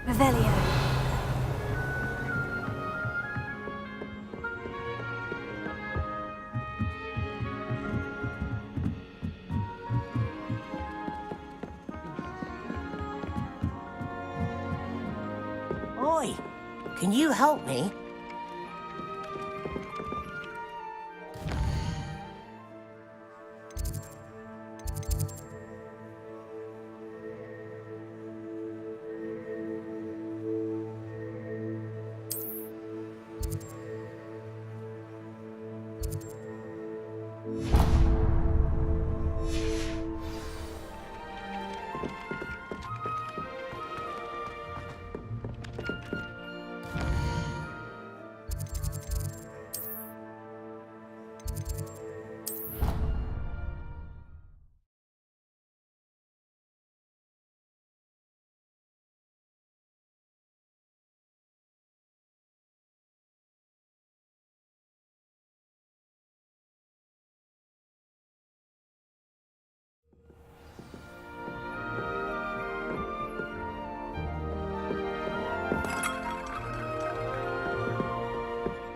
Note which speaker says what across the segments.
Speaker 1: Revelio.
Speaker 2: Oi, can you help me?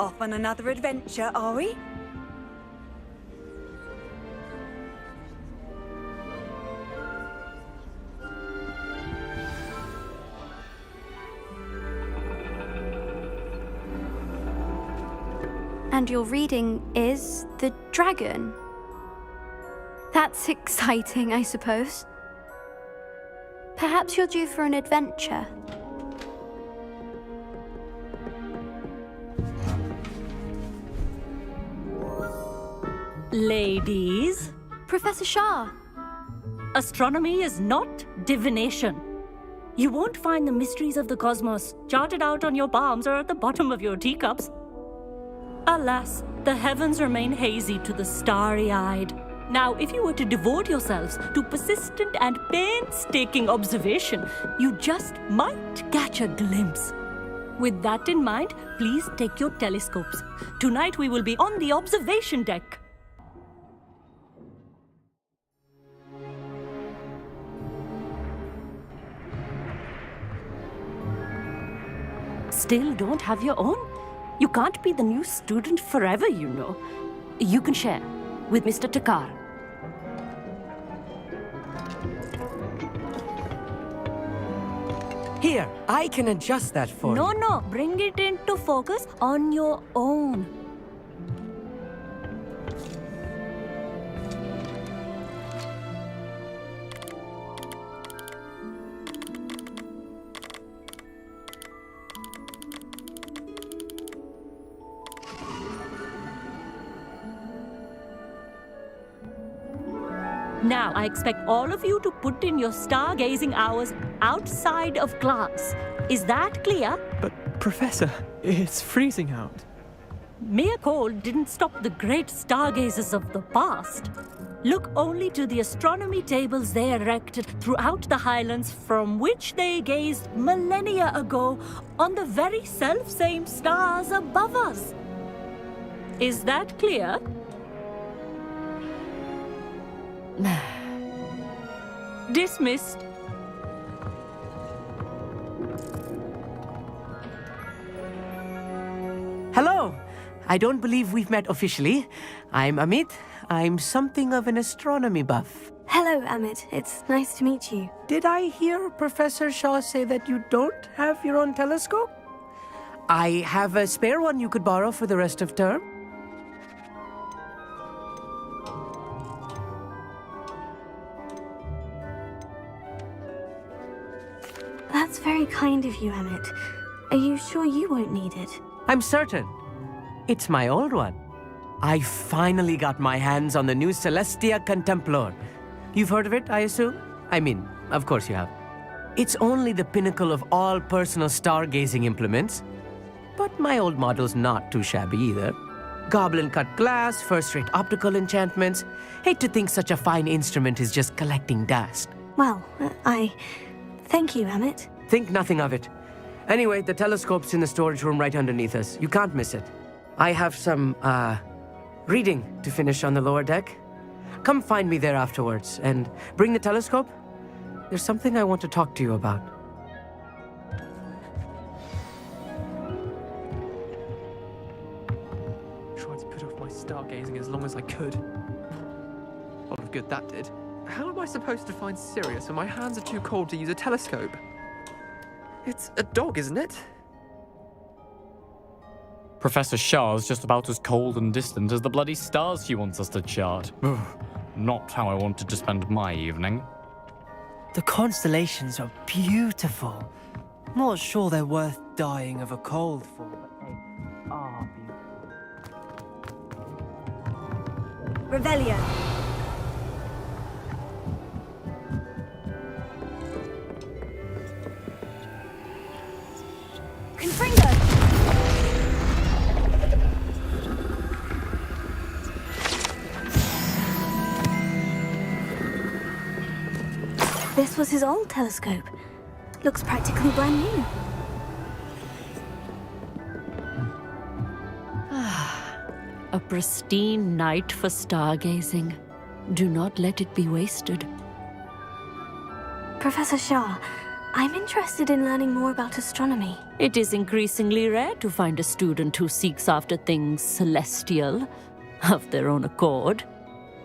Speaker 1: Off on another adventure, are we?
Speaker 3: And your reading is the dragon. That's exciting, I suppose. Perhaps you're due for an adventure.
Speaker 4: Ladies,
Speaker 3: Professor Shah.
Speaker 4: astronomy is not divination. You won't find the mysteries of the cosmos charted out on your palms or at the bottom of your teacups. Alas, the heavens remain hazy to the starry-eyed. Now, if you were to devote yourselves to persistent and painstaking observation, you just might catch a glimpse. With that in mind, please take your telescopes. Tonight we will be on the observation deck. Still don't have your own? You can't be the new student forever, you know. You can share with Mr. Takar.
Speaker 5: Here, I can adjust that for you.
Speaker 4: No, bring it into focus on your own. Now, I expect all of you to put in your stargazing hours outside of class. Is that clear?
Speaker 6: But, Professor, it's freezing out.
Speaker 4: Mere cold didn't stop the great stargazers of the past. Look only to the astronomy tables they erected throughout the highlands from which they gazed millennia ago on the very self-same stars above us. Is that clear? Dismissed.
Speaker 5: Hello! I don't believe we've met officially. I'm Amit. I'm something of an astronomy buff.
Speaker 3: Hello, Amit. It's nice to meet you.
Speaker 5: Did I hear Professor Shaw say that you don't have your own telescope? I have a spare one you could borrow for the rest of term.
Speaker 3: That's very kind of you, Amit. Are you sure you won't need it?
Speaker 5: I'm certain. It's my old one. I finally got my hands on the new Celestia Contemplor. You've heard of it, I assume? I mean, of course you have. It's only the pinnacle of all personal stargazing implements. But my old model's not too shabby either. Goblin-cut glass, first-rate optical enchantments. Hate to think such a fine instrument is just collecting dust.
Speaker 3: Well, thank you, Emmett.
Speaker 5: Think nothing of it. Anyway, the telescope's in the storage room right underneath us. You can't miss it. I have some, reading to finish on the lower deck. Come find me there afterwards, and bring the telescope. There's something I want to talk to you about.
Speaker 6: Tried to put off my stargazing as long as I could. A lot of good that did. How am I supposed to find Sirius when my hands are too cold to use a telescope? It's a dog, isn't it?
Speaker 7: Professor Shah's just about as cold and distant as the bloody stars she wants us to chart. Not how I wanted to spend my evening.
Speaker 8: The constellations are beautiful. Not sure they're worth dying of a cold for, but they are beautiful.
Speaker 1: Revelio. Confringo.
Speaker 3: This was his old telescope. Looks practically brand new.
Speaker 4: A pristine night for stargazing. Do not let it be wasted.
Speaker 3: Professor Shah, I'm interested in learning more about astronomy.
Speaker 4: It is increasingly rare to find a student who seeks after things celestial, of their own accord.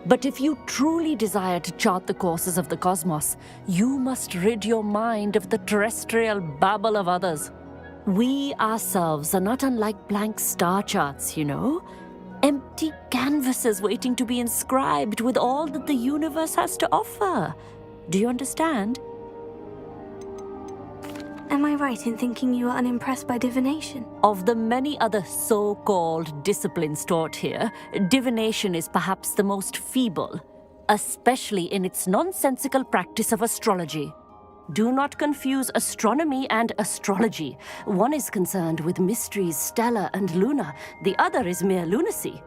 Speaker 4: But if you truly desire to chart the courses of the cosmos, you must rid your mind of the terrestrial babble of others. We ourselves are not unlike blank star charts, you know? Empty canvases waiting to be inscribed with all that the universe has to offer. Do you understand?
Speaker 3: Am I right in thinking you are unimpressed by divination?
Speaker 4: Of the many other so-called disciplines taught here, divination is perhaps the most feeble, especially in its nonsensical practice of astrology. Do not confuse astronomy and astrology. One is concerned with mysteries stellar and lunar, the other is mere lunacy.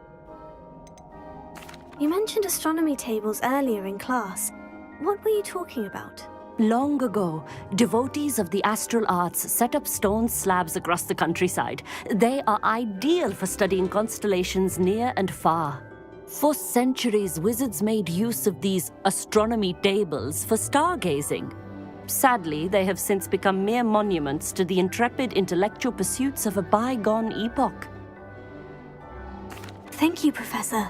Speaker 3: You mentioned astronomy tables earlier in class. What were you talking about?
Speaker 4: Long ago, devotees of the astral arts set up stone slabs across the countryside. They are ideal for studying constellations near and far. For centuries, wizards made use of these astronomy tables for stargazing. Sadly, they have since become mere monuments to the intrepid intellectual pursuits of a bygone epoch.
Speaker 3: Thank you, Professor.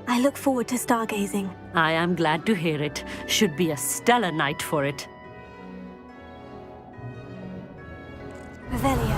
Speaker 3: I look forward to stargazing.
Speaker 4: I am glad to hear it. Should be a stellar night for it.
Speaker 3: Revelio.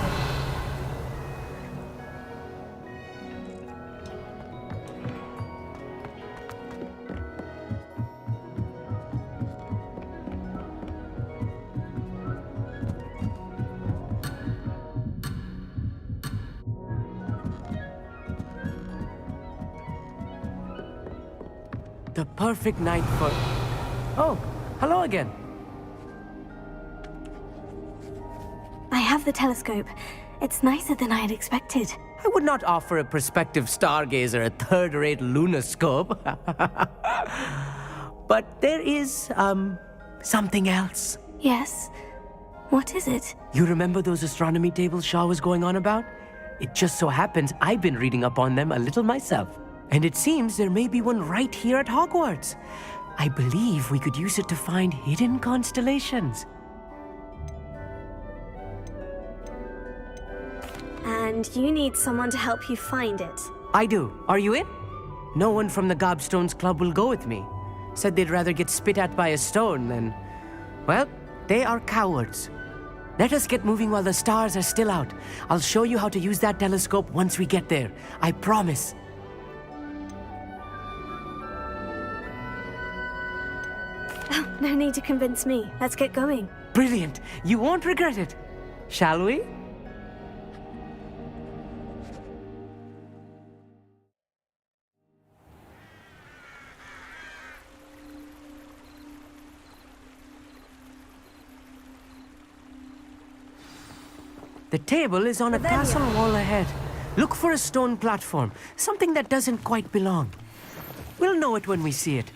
Speaker 5: The perfect night for... Oh, hello again.
Speaker 3: I have the telescope. It's nicer than I had expected.
Speaker 5: I would not offer a prospective stargazer a third-rate lunoscope. But there is, something else.
Speaker 3: Yes? What is it?
Speaker 5: You remember those astronomy tables Shaw was going on about? It just so happens I've been reading up on them a little myself. And it seems there may be one right here at Hogwarts. I believe we could use it to find hidden constellations.
Speaker 3: And you need someone to help you find it.
Speaker 5: I do. Are you in? No one from the Gobstones Club will go with me. Said they'd rather get spit at by a stone than... Well, they are cowards. Let us get moving while the stars are still out. I'll show you how to use that telescope once we get there. I promise.
Speaker 3: Oh, no need to convince me. Let's get going.
Speaker 5: Brilliant. You won't regret it. Shall we? The table is on a castle wall ahead. Look for a stone platform, something that doesn't quite belong. We'll know it when we see it.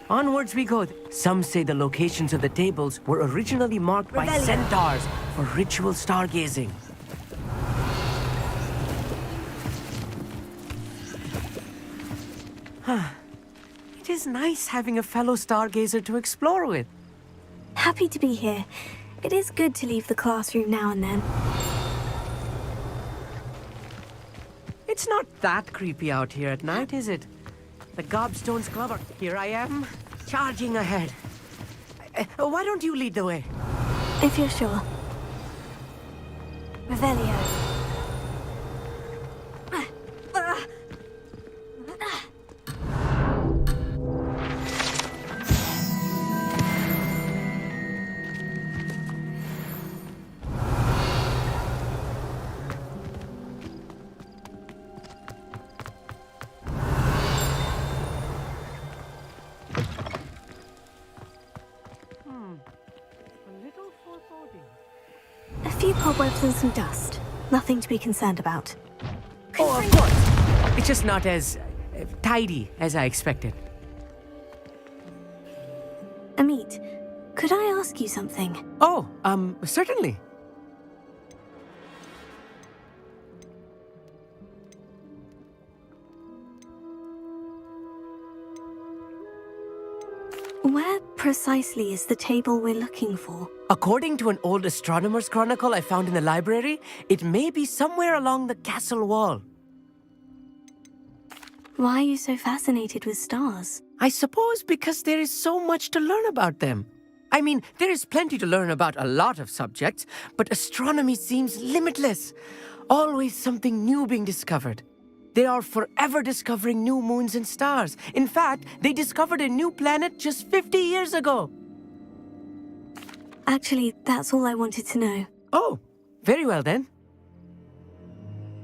Speaker 5: Onwards we go. Some say the locations of the tables were originally marked by centaurs for ritual stargazing. It is nice having a fellow stargazer to explore with.
Speaker 3: Happy to be here. It is good to leave the classroom now and then.
Speaker 5: It's not that creepy out here at night, is it? The Gobstones Club are... Here I am, charging ahead. Why don't you lead the way?
Speaker 3: If you're sure.
Speaker 1: Revelio.
Speaker 3: A few cobwebs and some dust. Nothing to be concerned about.
Speaker 5: Oh, of course. It's just not as tidy as I expected.
Speaker 3: Amit, could I ask you something?
Speaker 5: Oh, certainly.
Speaker 3: Where precisely is the table we're looking for?
Speaker 5: According to an old astronomer's chronicle I found in the library, it may be somewhere along the castle wall.
Speaker 3: Why are you so fascinated with stars?
Speaker 5: I suppose because there is so much to learn about them. I mean, there is plenty to learn about a lot of subjects, but astronomy seems limitless. Always something new being discovered. They are forever discovering new moons and stars. In fact, they discovered a new planet just 50 years ago.
Speaker 3: Actually, that's all I wanted to know.
Speaker 5: Oh, very well then.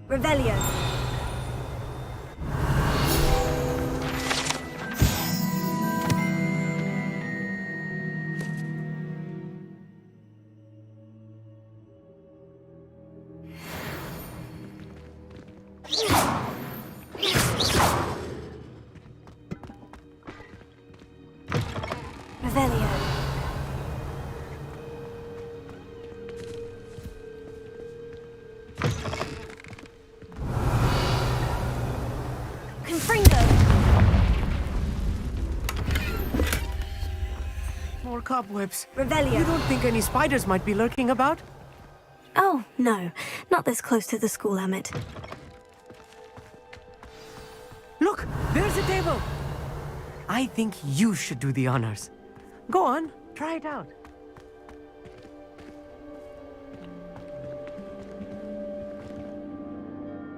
Speaker 1: Revelio. Revelio. Confringo.
Speaker 5: More cobwebs.
Speaker 1: Revelio.
Speaker 5: You don't think any spiders might be lurking about?
Speaker 3: Oh, no. Not this close to the school, Amit.
Speaker 5: Look, there's a table. I think you should do the honors. Go on, try it out.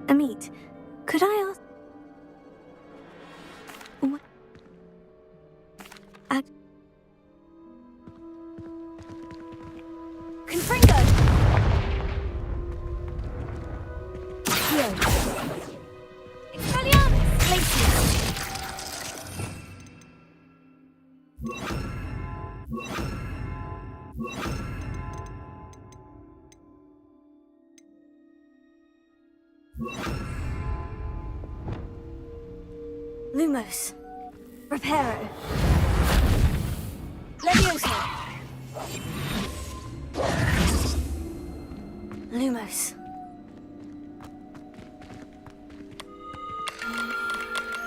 Speaker 3: Amit, could I ask... What?
Speaker 1: Confringo. Here. Expelliarmus. Glacius.
Speaker 3: Lumos.
Speaker 1: Reparo. Levioso.
Speaker 3: Lumos.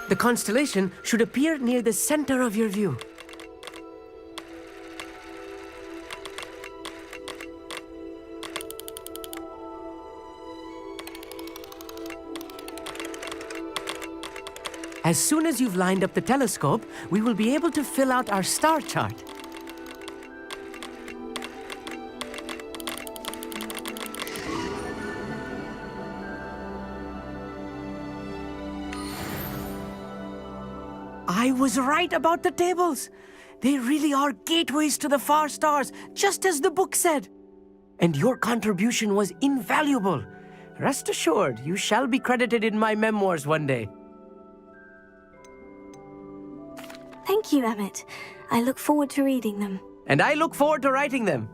Speaker 5: The constellation should appear near the center of your view. As soon as you've lined up the telescope, we will be able to fill out our star chart. I was right about the tables. They really are gateways to the far stars, just as the book said. And your contribution was invaluable. Rest assured, you shall be credited in my memoirs one day.
Speaker 3: Thank you, Amit. I look forward to reading them.
Speaker 5: And I look forward to writing them.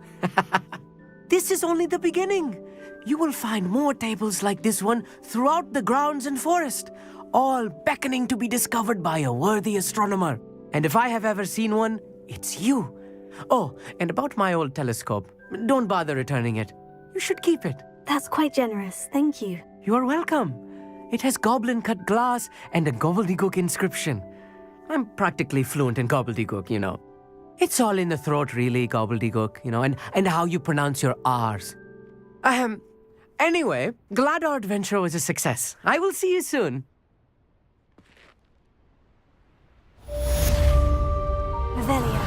Speaker 5: This is only the beginning. you will find more tables like this one throughout the grounds and forest, all beckoning to be discovered by a worthy astronomer. And if I have ever seen one, it's you. Oh, and about my old telescope, don't bother returning it. You should keep it.
Speaker 1: That's quite generous, thank you.
Speaker 5: You are welcome. It has goblin-cut glass and a gobbledygook inscription. I'm practically fluent in gobbledygook, you know. It's all in the throat, really, gobbledygook, you know, and how you pronounce your R's. Anyway, glad our adventure was a success. I will see you soon.
Speaker 1: Revelio.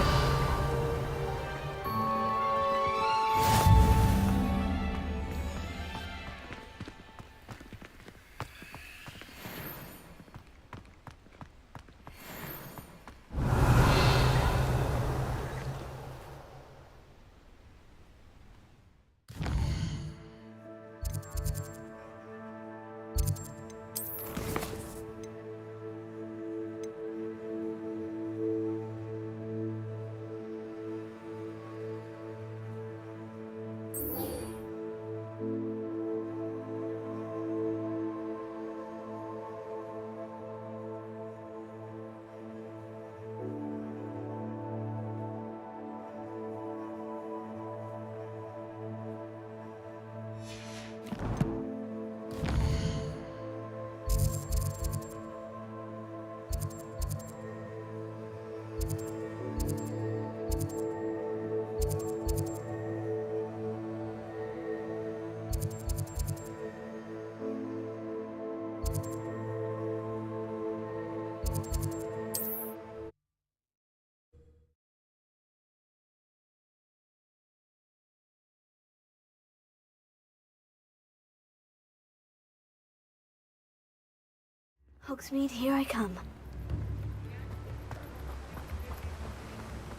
Speaker 1: Hogsmeade, here I come.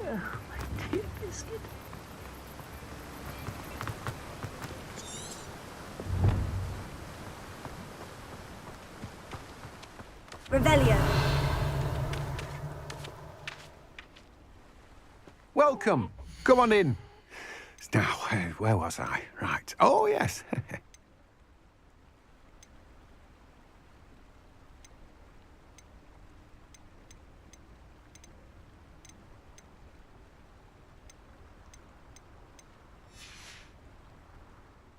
Speaker 1: Oh, my dear biscuit. Revelio.
Speaker 9: Welcome. Come on in. Now, where was I? Right. Oh, yes.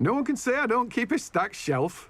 Speaker 9: No one can say I don't keep a stacked shelf.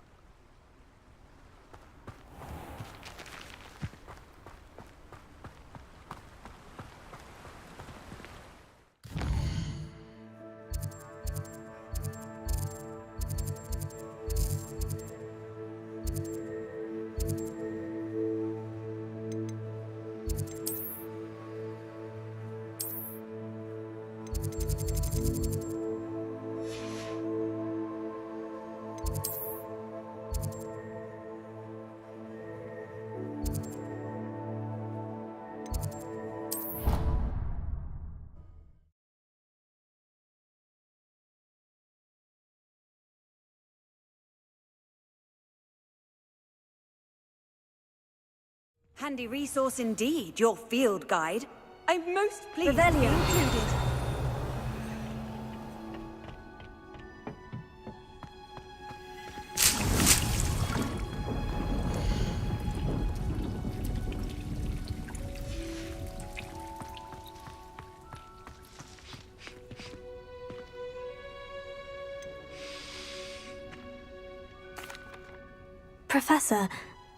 Speaker 10: Handy resource indeed, your field guide. I'm most pleased
Speaker 1: Revelio.
Speaker 10: to be included.
Speaker 1: Professor,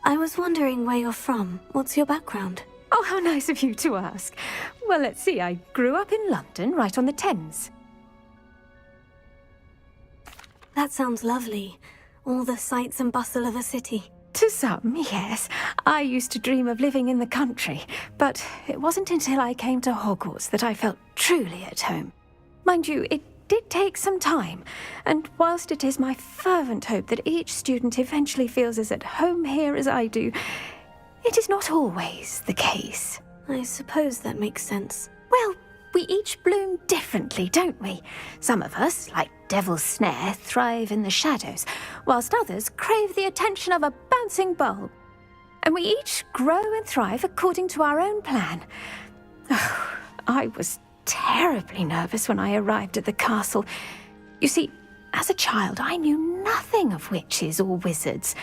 Speaker 1: I was wondering where you're from. What's your background?
Speaker 11: Oh, how nice of you to ask. Well, let's see. I grew up in London, right on the Thames.
Speaker 1: That sounds lovely. All the sights and bustle of a city.
Speaker 11: To some, yes. I used to dream of living in the country, but it wasn't until I came to Hogwarts that I felt truly at home. Mind you, it did take some time, and whilst it is my fervent hope that each student eventually feels as at home here as I do, it is not always the case.
Speaker 1: I suppose that makes sense.
Speaker 11: Well, we each bloom differently, don't we? Some of us, like Devil's Snare, thrive in the shadows, whilst others crave the attention of a bouncing bulb. And we each grow and thrive according to our own plan. Oh, I was terribly nervous when I arrived at the castle. You see, As a child, I knew nothing of witches or wizards.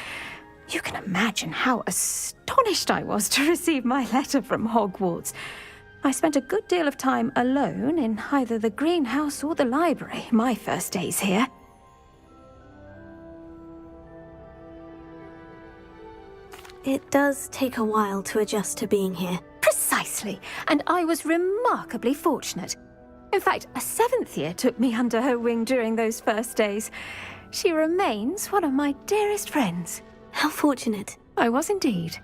Speaker 11: You can imagine how astonished I was to receive my letter from Hogwarts. I spent a good deal of time alone in either the greenhouse or the library my first days here.
Speaker 1: It does take a while to adjust to being here.
Speaker 11: Precisely, and I was remarkably fortunate. In fact, a 7th year took me under her wing during those first days. She remains one of my dearest friends.
Speaker 1: How fortunate.
Speaker 11: I was indeed.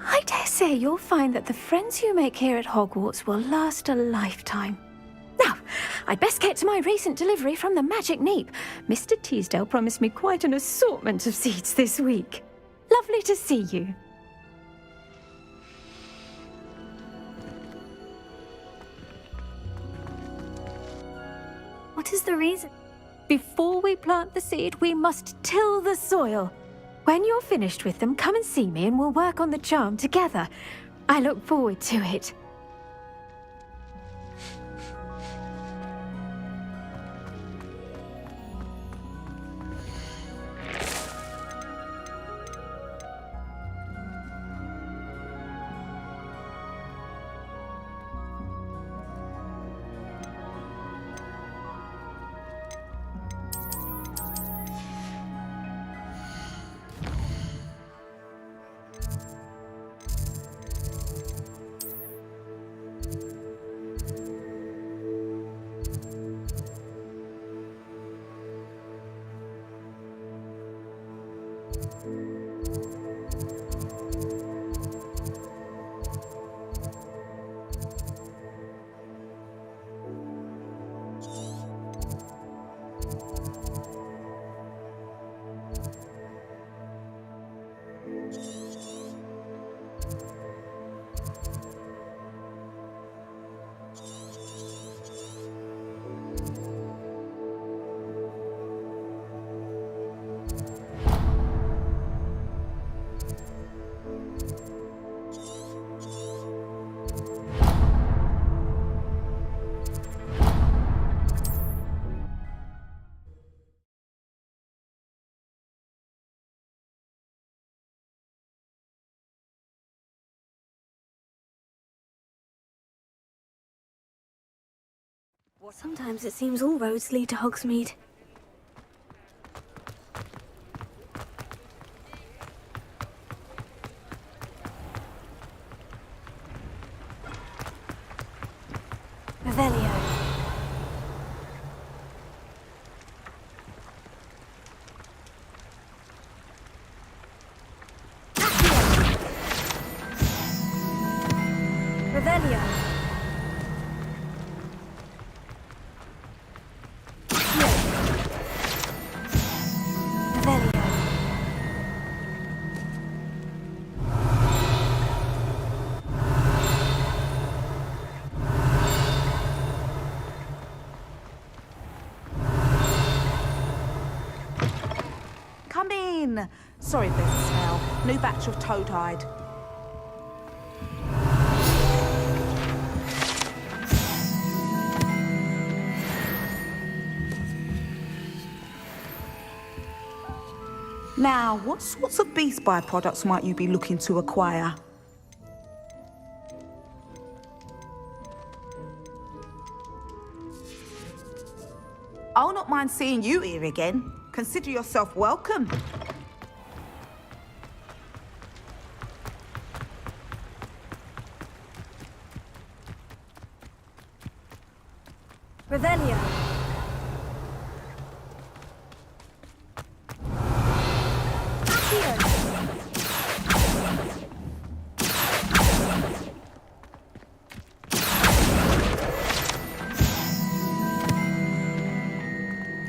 Speaker 11: I dare say you'll find that the friends you make here at Hogwarts will last a lifetime. Now, I'd best get to my recent delivery from the Magic Neep. Mr. Teasdale promised me quite an assortment of seeds this week. Lovely to see you.
Speaker 1: What is the reason?
Speaker 11: Before we plant the seed, we must till the soil. When you're finished with them, come and see me and we'll work on the charm together. I look forward to it.
Speaker 1: Sometimes it seems all roads lead to Hogsmeade. Revelio. Revelio.
Speaker 12: Come in. Sorry, business smell. New batch of Toadhide. Now, what sorts of beast byproducts might you be looking to acquire? I'll not mind seeing you here again. Consider yourself welcome.
Speaker 1: Revelio.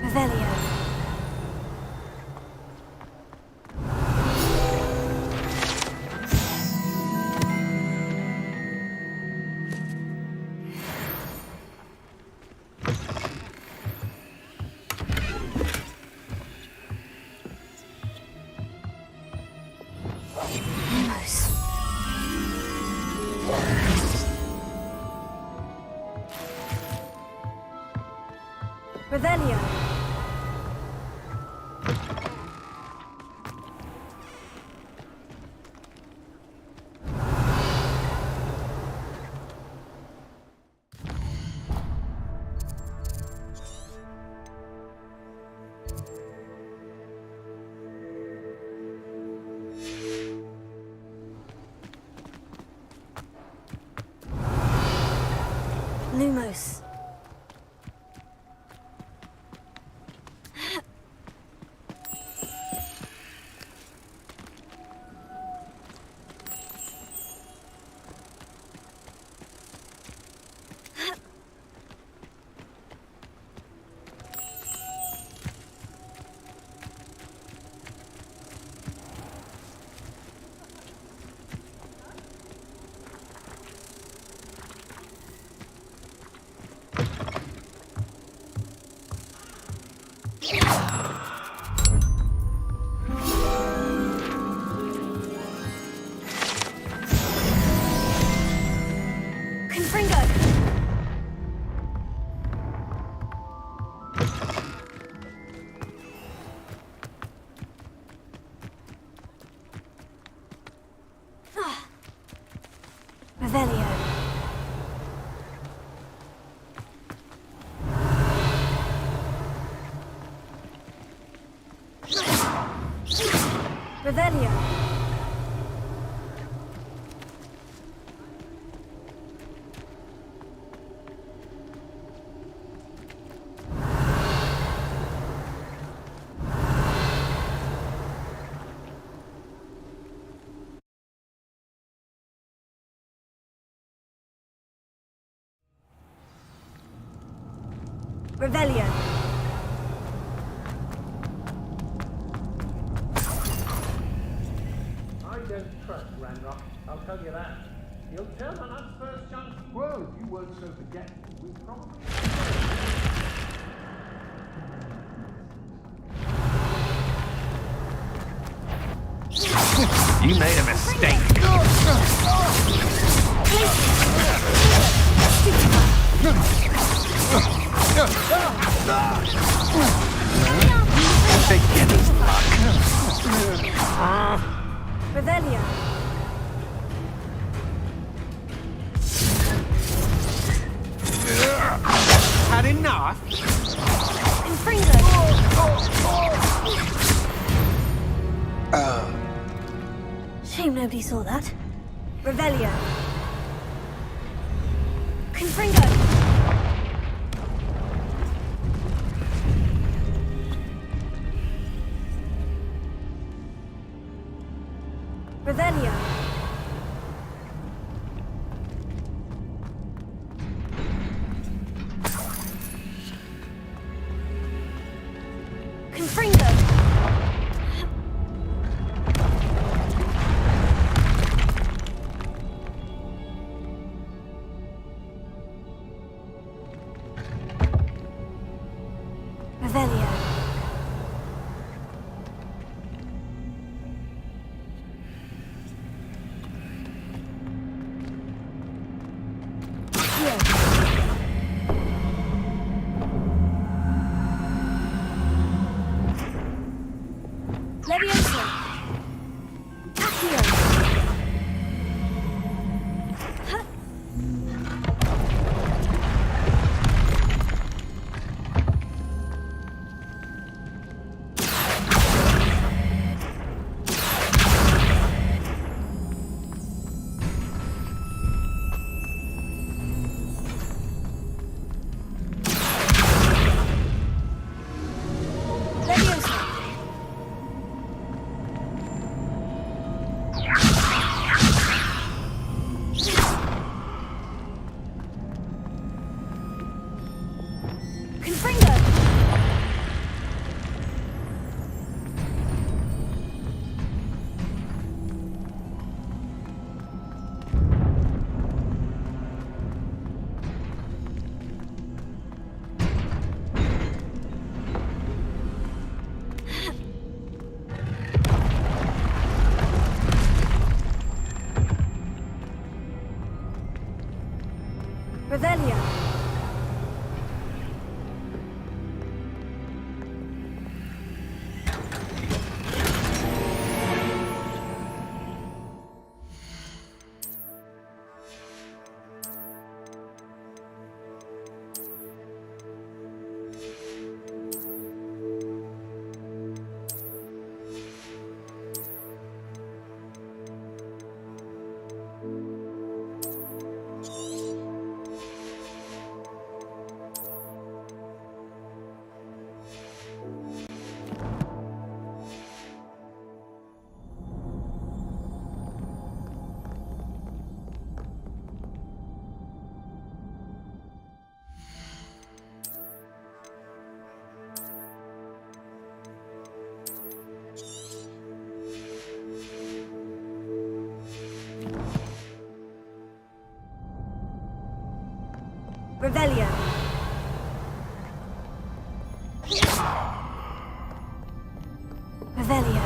Speaker 1: Revelio. Revelio. Lumos. Revelio. Revelio. Revelio.
Speaker 13: I don't trust Ranrock, I'll tell you that. He'll turn on us first chance.
Speaker 9: Well, if you weren't so forgetful, we probably...
Speaker 13: You made a mistake.
Speaker 9: Beginner's luck.
Speaker 1: Revelio.
Speaker 9: Had enough?
Speaker 1: Confringo. Shame nobody saw that. Revelio. Confringo. Revelio. Confringo. Revelio. Leviosa. Accio. Revelio. Revelio.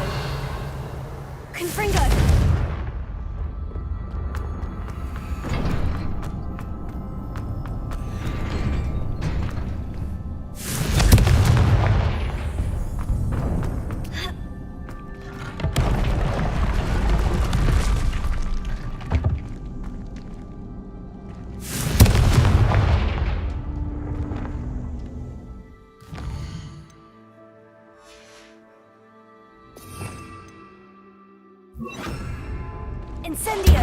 Speaker 1: Confringo. Incendio!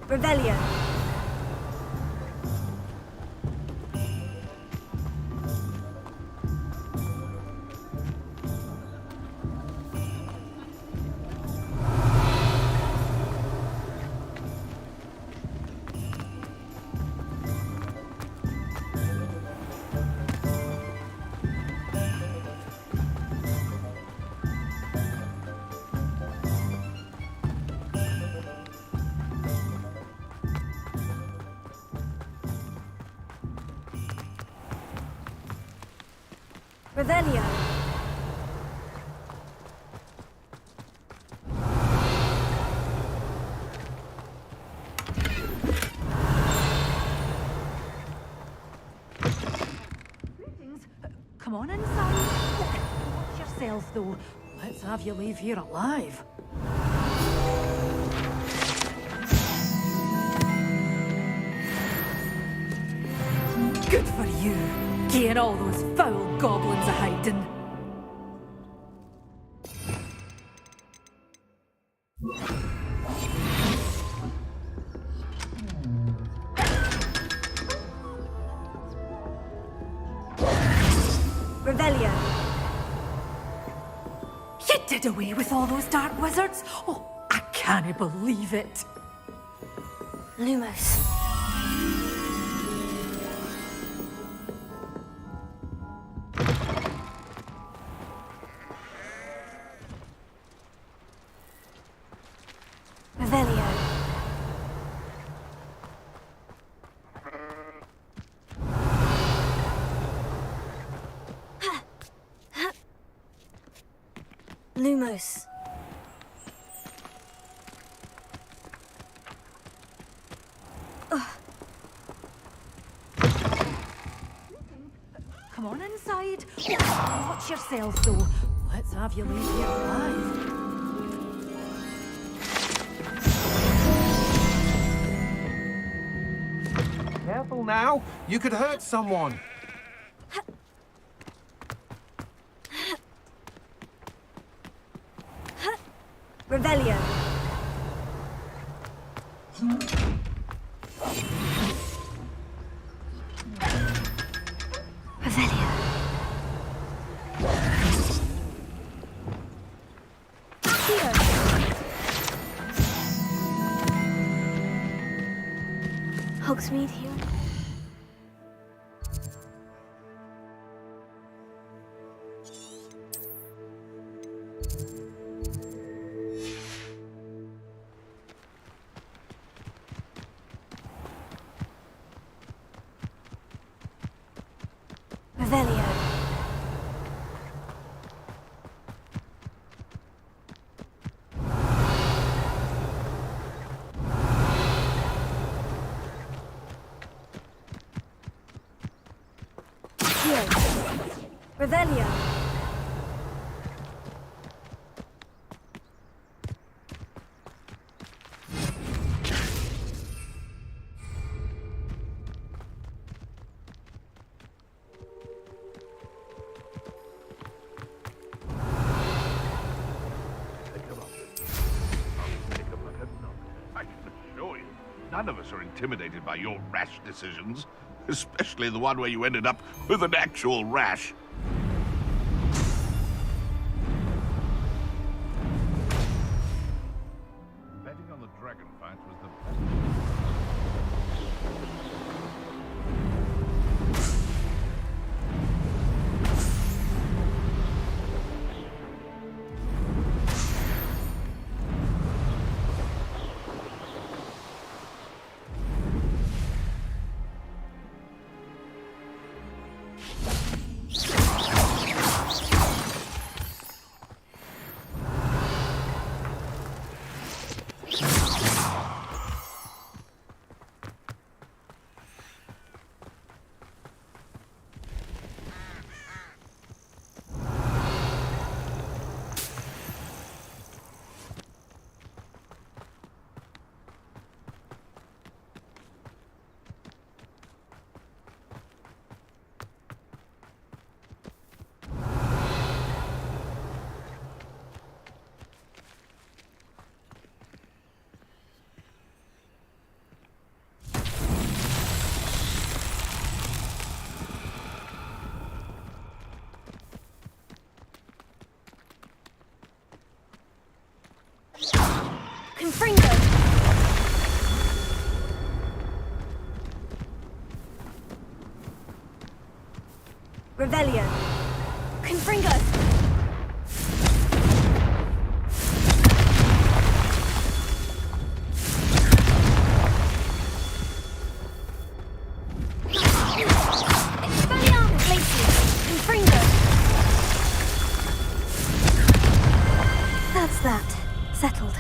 Speaker 1: Revelio. Revelio.
Speaker 4: Come on inside. Watch yourself, though. Let's have you leave here alive. Good for you. Getting all those foul goblins a hiding.
Speaker 1: Revelio.
Speaker 4: You did away with all those dark wizards? Oh, I can't believe it.
Speaker 1: Lumos. Revelio. Lumos.
Speaker 4: Come on inside. Watch yourself, though. Let's have you leave here alive.
Speaker 14: Careful now. You could hurt someone.
Speaker 1: Revelio. Revelio. Here. Hogsmeade here. Revelio. Here. Revelio.
Speaker 9: None of us are intimidated by your rash decisions, especially the one where you ended up with an actual rash. dragon fight was the best.
Speaker 1: Confringo! Revelio! Confringo! Expelliarmus Glacius! Confringo! That's that. Settled.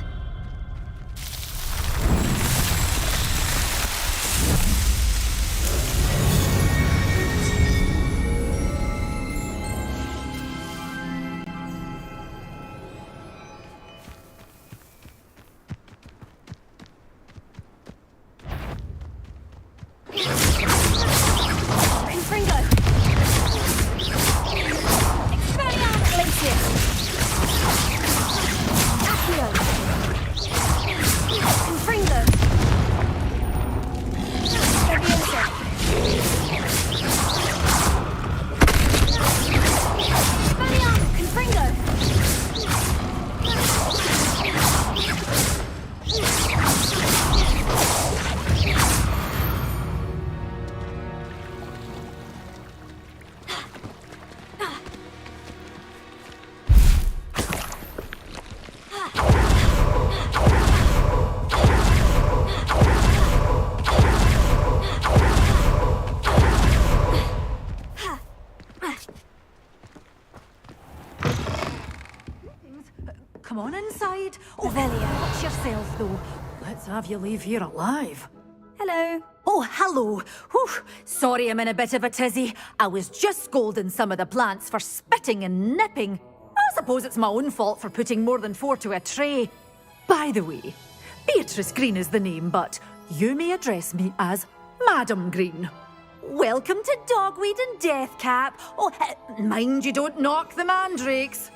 Speaker 1: Confringo! Expelliarmus Glacius! Accio! Confringo! Leviosa! Expelliarmus! Confringo!
Speaker 15: Come on inside. Oh,
Speaker 1: Revelio.
Speaker 15: watch yourself, though. Let's have you leave here alive.
Speaker 1: Hello.
Speaker 15: Oh, hello. Whew. Sorry I'm in a bit of a tizzy. I was just scolding some of the plants for spitting and nipping. I suppose it's my own fault for putting more than 4 to a tray. By the way, Beatrice Green is the name, but you may address me as Madam Green. Welcome to Dogweed and Deathcap. Oh, mind you don't knock the mandrakes.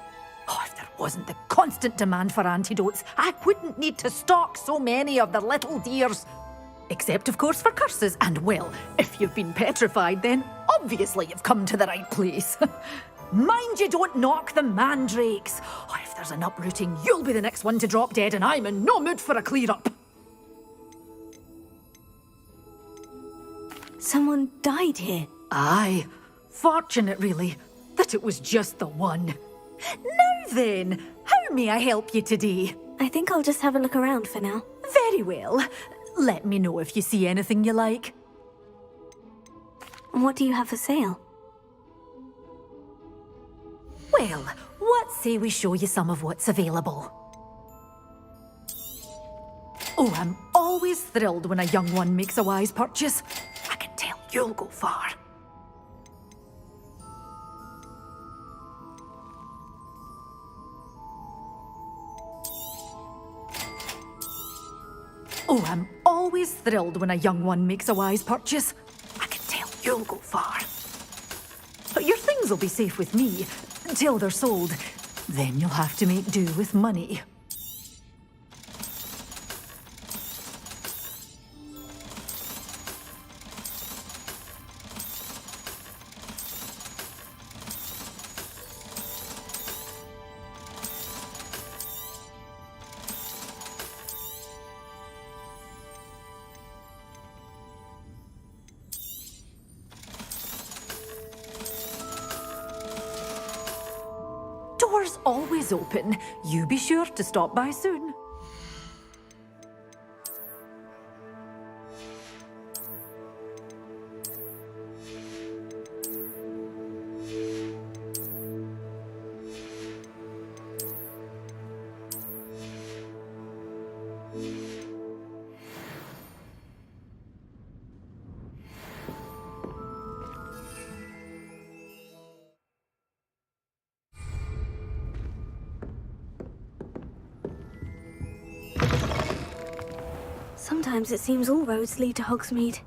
Speaker 15: Oh, if there wasn't the constant demand for antidotes, I wouldn't need to stock so many of the little dears. Except, of course, for curses. And, well, if you've been petrified, then obviously you've come to the right place. Mind you don't knock the mandrakes. Oh, if there's an uprooting, you'll be the next one to drop dead, and I'm in no mood for a clear-up.
Speaker 1: Someone died here.
Speaker 15: Aye. Fortunate, really, that it was just the one. Now then, how may I help you today?
Speaker 1: I think I'll just have a look around for now.
Speaker 15: Very well. Let me know if you see anything you like.
Speaker 1: What do you have for sale?
Speaker 15: Well, what say we show you some of what's available? Oh, I'm always thrilled when a young one makes a wise purchase. I can tell you'll go far. Oh, I'm always thrilled when a young one makes a wise purchase. I can tell you'll go far. But your things will be safe with me until they're sold. Then you'll have to make do with money. door's always open. You be sure to stop by soon.
Speaker 1: Sometimes it seems all roads lead to Hogsmeade.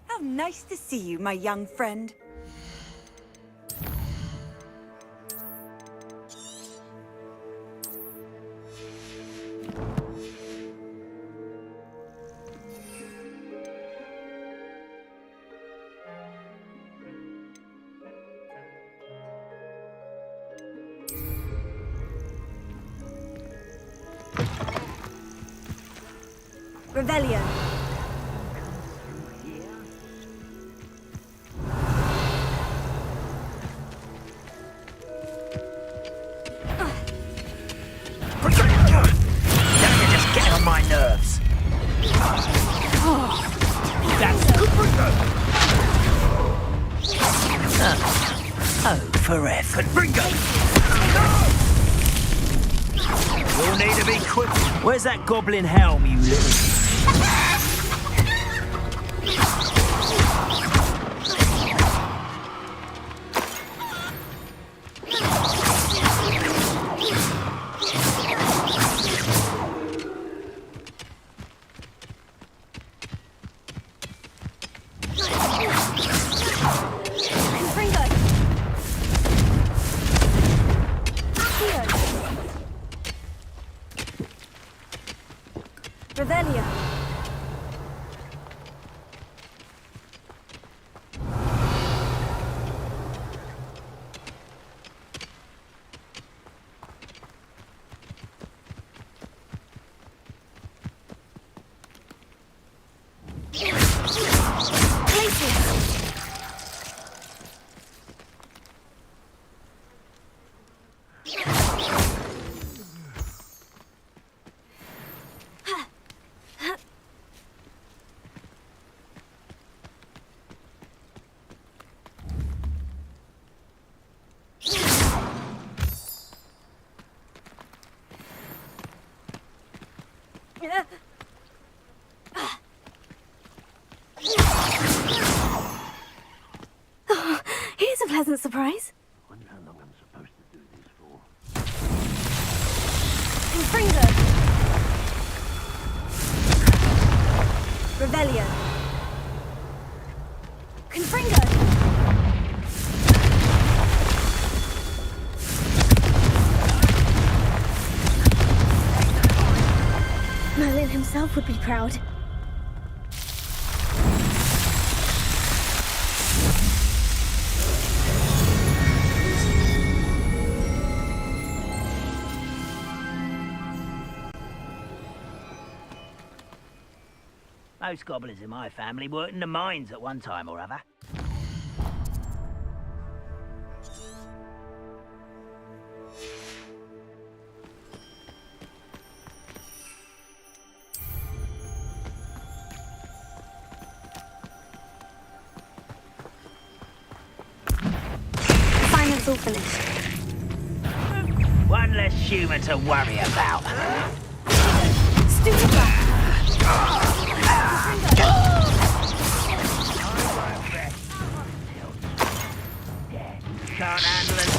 Speaker 10: How nice to see you, my young friend. Revelio.
Speaker 2: Forever. Ringo! You'll need to be quick. Where's that goblin helm, you little...
Speaker 1: Revelio. Oh, here's a pleasant surprise.
Speaker 2: Wonder how long I'm supposed to do this for.
Speaker 1: Confringo. Revelio. Confringo. Merlin himself would be proud.
Speaker 2: Most goblins in my family worked in the mines at one time or other.
Speaker 1: Assignment's all finished.
Speaker 2: One less human to worry about.
Speaker 1: Stupid back.
Speaker 2: Can't handle it.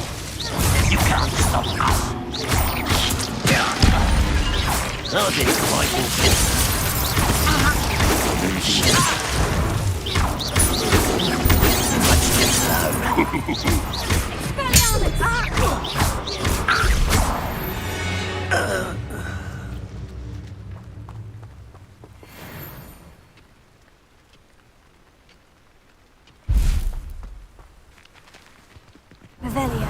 Speaker 2: You can't stop us. I did quite all this.
Speaker 1: Revelio.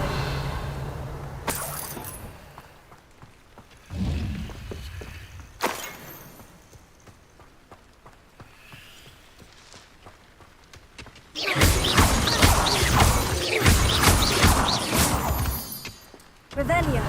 Speaker 1: Revelio.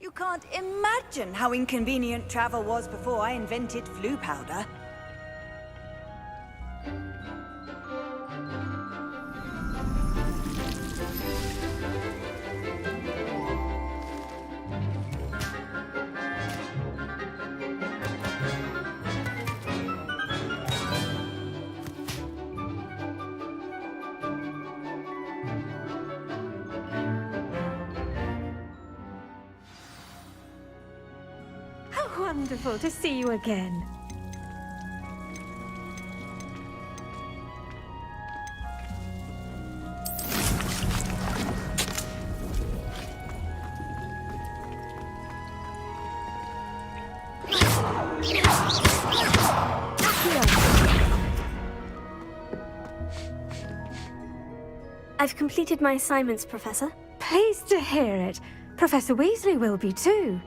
Speaker 10: You can't imagine how inconvenient travel was before I invented flu powder.
Speaker 11: Wonderful to see you again.
Speaker 1: I've completed my assignments, Professor.
Speaker 11: Pleased to hear it. Professor Weasley will be too.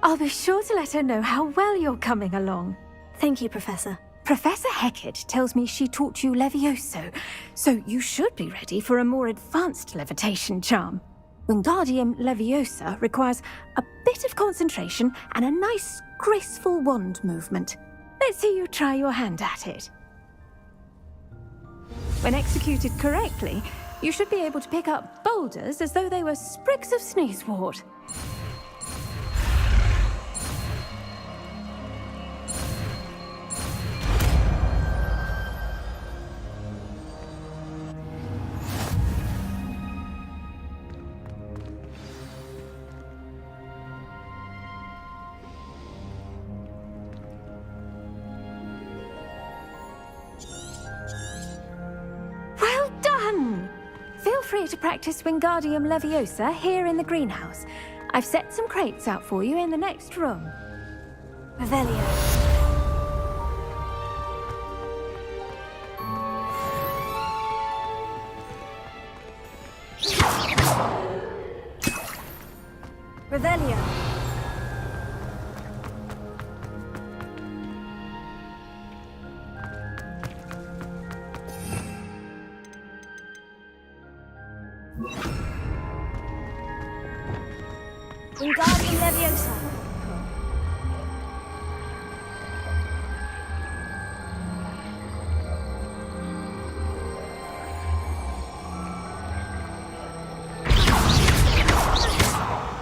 Speaker 11: I'll be sure to let her know how well you're coming along.
Speaker 1: Thank you, Professor.
Speaker 11: Professor Hecat tells me she taught you Levioso, so you should be ready for a more advanced levitation charm. Wingardium Leviosa requires a bit of concentration and a nice, graceful wand movement. Let's see you try your hand at it. When executed correctly, you should be able to pick up boulders as though they were sprigs of sneezewort. Feel free to practice Wingardium Leviosa here in the greenhouse. I've set some crates out for you in the next room.
Speaker 1: Revelio. Revelio. Wingardium Leviosa.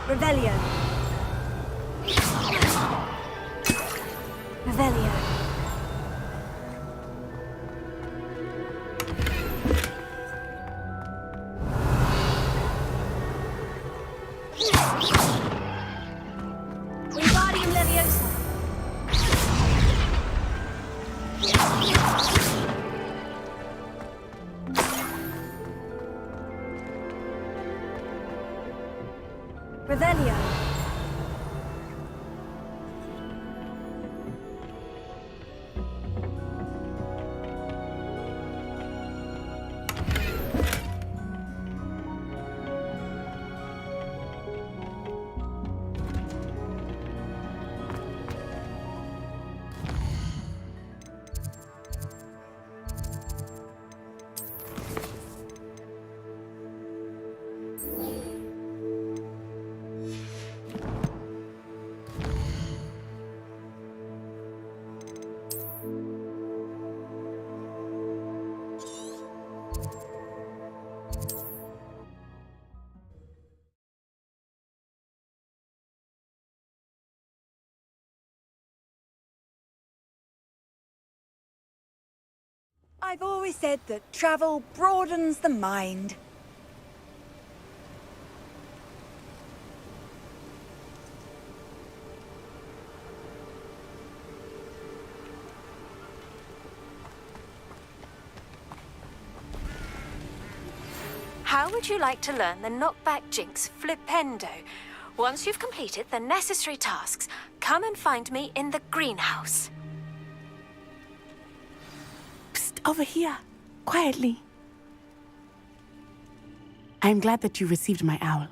Speaker 1: Revelio. Revelio. Wingardium Leviosa. Revelio.
Speaker 10: I've always said that travel broadens the mind.
Speaker 11: How would you like to learn the knockback jinx flipendo? Once you've completed the necessary tasks, come and find me in the greenhouse.
Speaker 16: Psst, over here. Quietly. I'm glad that you received my owl.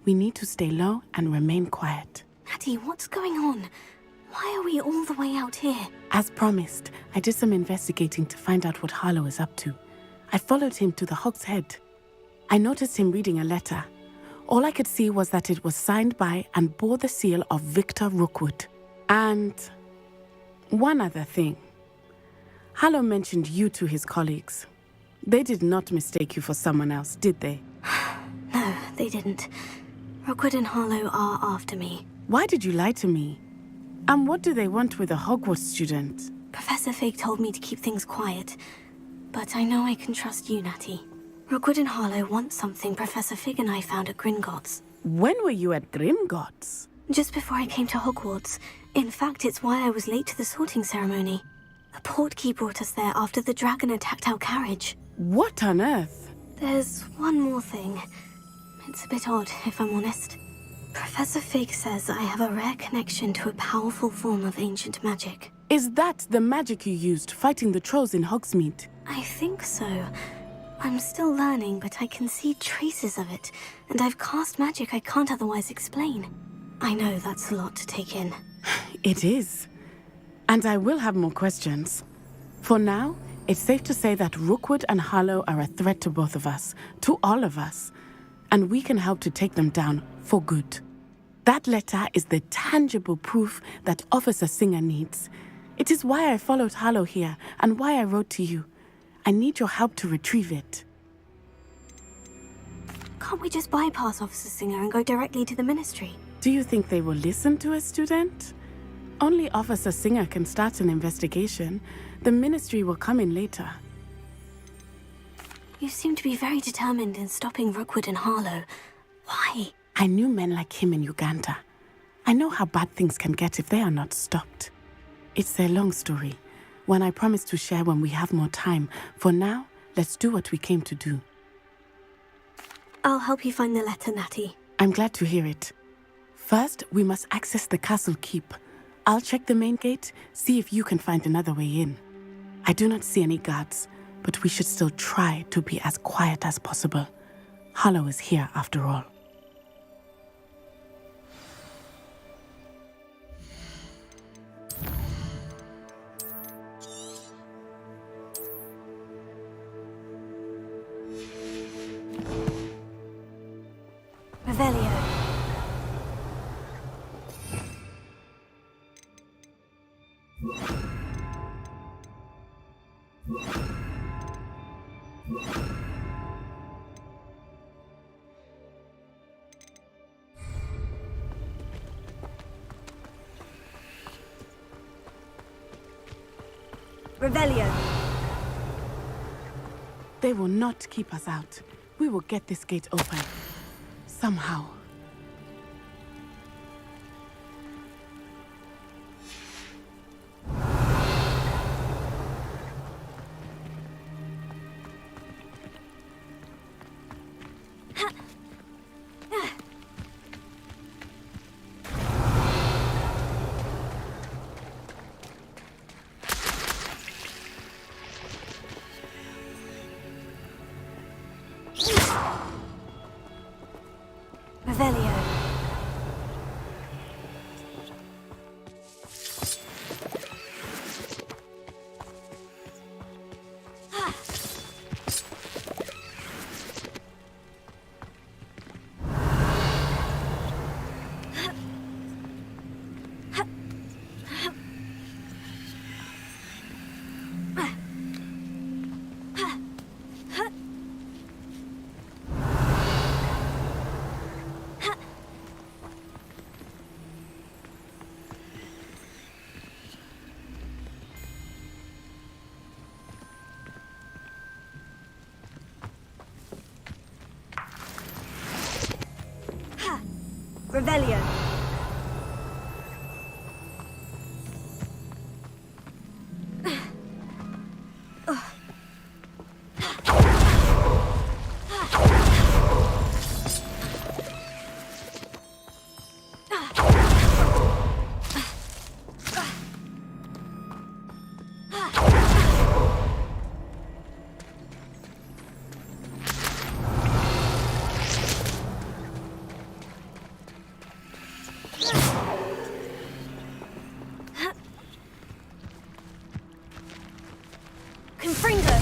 Speaker 16: We need to stay low and remain quiet.
Speaker 1: Natty, what's going on? Why are we all the way out here?
Speaker 16: As promised, I did some investigating to find out what Harlow is up to. I followed him to the Hog's Head. I noticed him reading a letter. All I could see was that it was signed by and bore the seal of Victor Rookwood. And one other thing. Harlow mentioned you to his colleagues. They did not mistake you for someone else, did they?
Speaker 1: No, they didn't. Rookwood and Harlow are after me.
Speaker 16: Why did you lie to me? And what do they want with a Hogwarts student?
Speaker 1: Professor Fig told me to keep things quiet. But I know I can trust you, Natty. Rookwood and Harlow want something Professor Fig and I found at Gringotts.
Speaker 16: When were you at Gringotts?
Speaker 1: Just before I came to Hogwarts. In fact, it's why I was late to the sorting ceremony. A portkey brought us there after the dragon attacked our carriage.
Speaker 16: What on earth?
Speaker 1: There's one more thing. It's a bit odd, if I'm honest. Professor Fig says I have a rare connection to a powerful form of ancient magic.
Speaker 16: Is that the magic you used fighting the trolls in Hogsmeade?
Speaker 1: I think so. I'm still learning, but I can see traces of it, and I've cast magic I can't otherwise explain. I know that's a lot to take in.
Speaker 16: It is. And I will have more questions. For now, it's safe to say that Rookwood and Harlow are a threat to both of us, to all of us, and we can help to take them down for good. That letter is the tangible proof that Officer Singer needs. It is why I followed Harlow here, and why I wrote to you. I need your help to retrieve it.
Speaker 1: Can't we just bypass Officer Singer and go directly to the Ministry?
Speaker 16: Do you think they will listen to a student? Only Officer Singer can start an investigation. The Ministry will come in later.
Speaker 1: You seem to be very determined in stopping Rookwood and Harlow. Why?
Speaker 16: I knew men like him in Uganda. I know how bad things can get if they are not stopped. It's a long story. One I promise to share when we have more time. For now, let's do what we came to do.
Speaker 1: I'll help you find the letter, Natty.
Speaker 16: I'm glad to hear it. First, we must access the castle keep. I'll check the main gate, see if you can find another way in. I do not see any guards, but we should still try to be as quiet as possible. Harlow is here after all.
Speaker 1: Revelio. Revelio.
Speaker 16: They will not keep us out. We will get this gate open. Somehow.
Speaker 1: Revelio.
Speaker 10: Revelio. Confringo!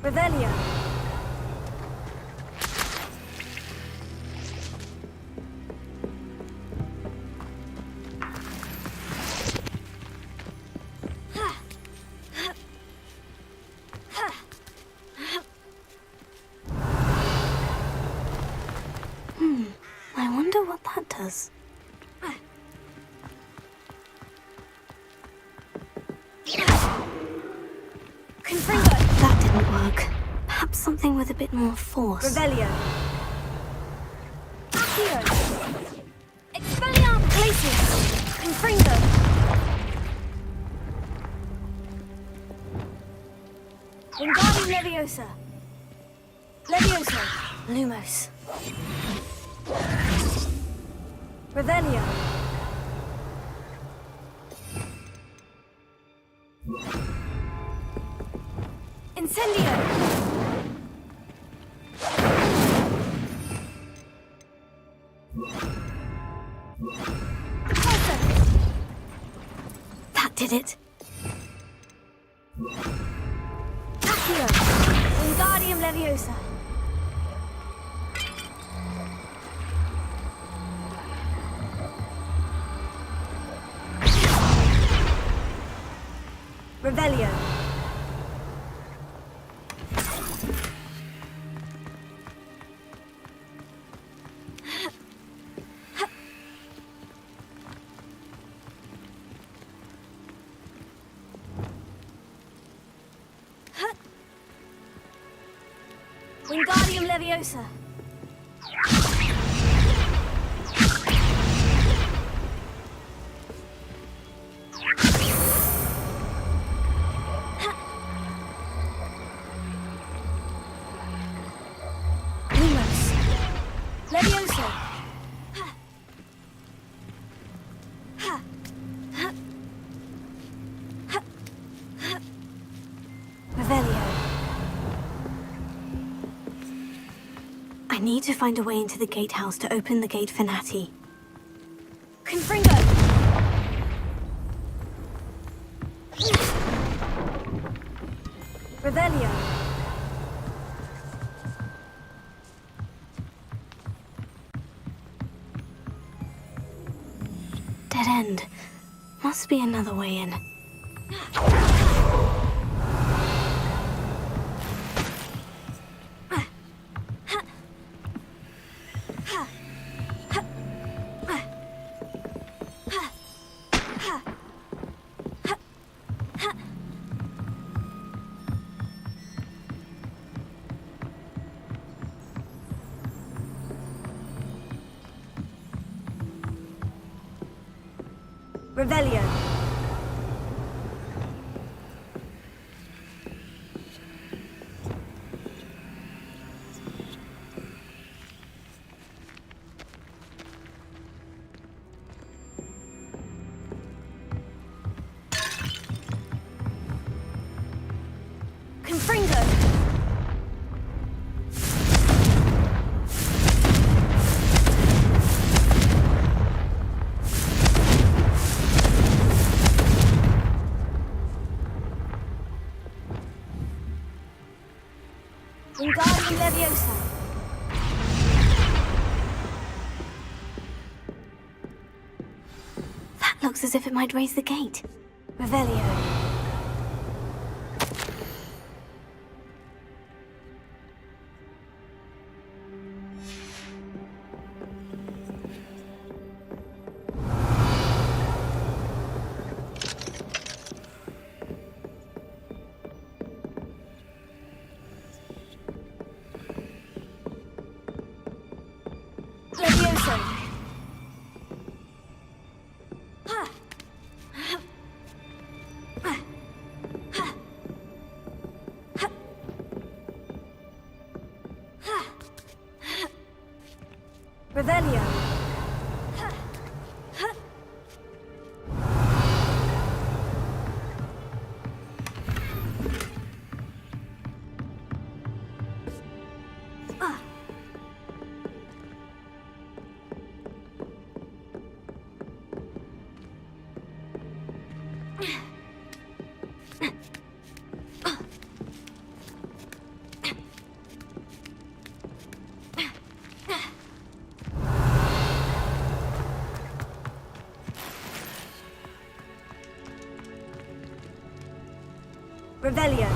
Speaker 10: Revelio.
Speaker 1: I wonder what that does. That didn't work. Perhaps something with a bit more force.
Speaker 10: Revelio. Accio. Expelliarm Glacius. Confringo. Wingardium Leviosa. Leviosa.
Speaker 1: Lumos.
Speaker 10: Revelio. Incendio.
Speaker 1: That did it.
Speaker 10: Accio. Wingardium Leviosa. Revelio. Wingardium Leviosa.
Speaker 1: Lumos.
Speaker 10: Leviosa.
Speaker 1: Revelio. I need to find a way into the gatehouse to open the gate for Natty.
Speaker 10: Confringo. Revelio.
Speaker 1: Dead end. Must be another way in.
Speaker 10: Revelio. Confringo. Wingardium Leviosa.
Speaker 1: That looks as if it might raise the gate.
Speaker 10: Revelio. Revelio. Revelio.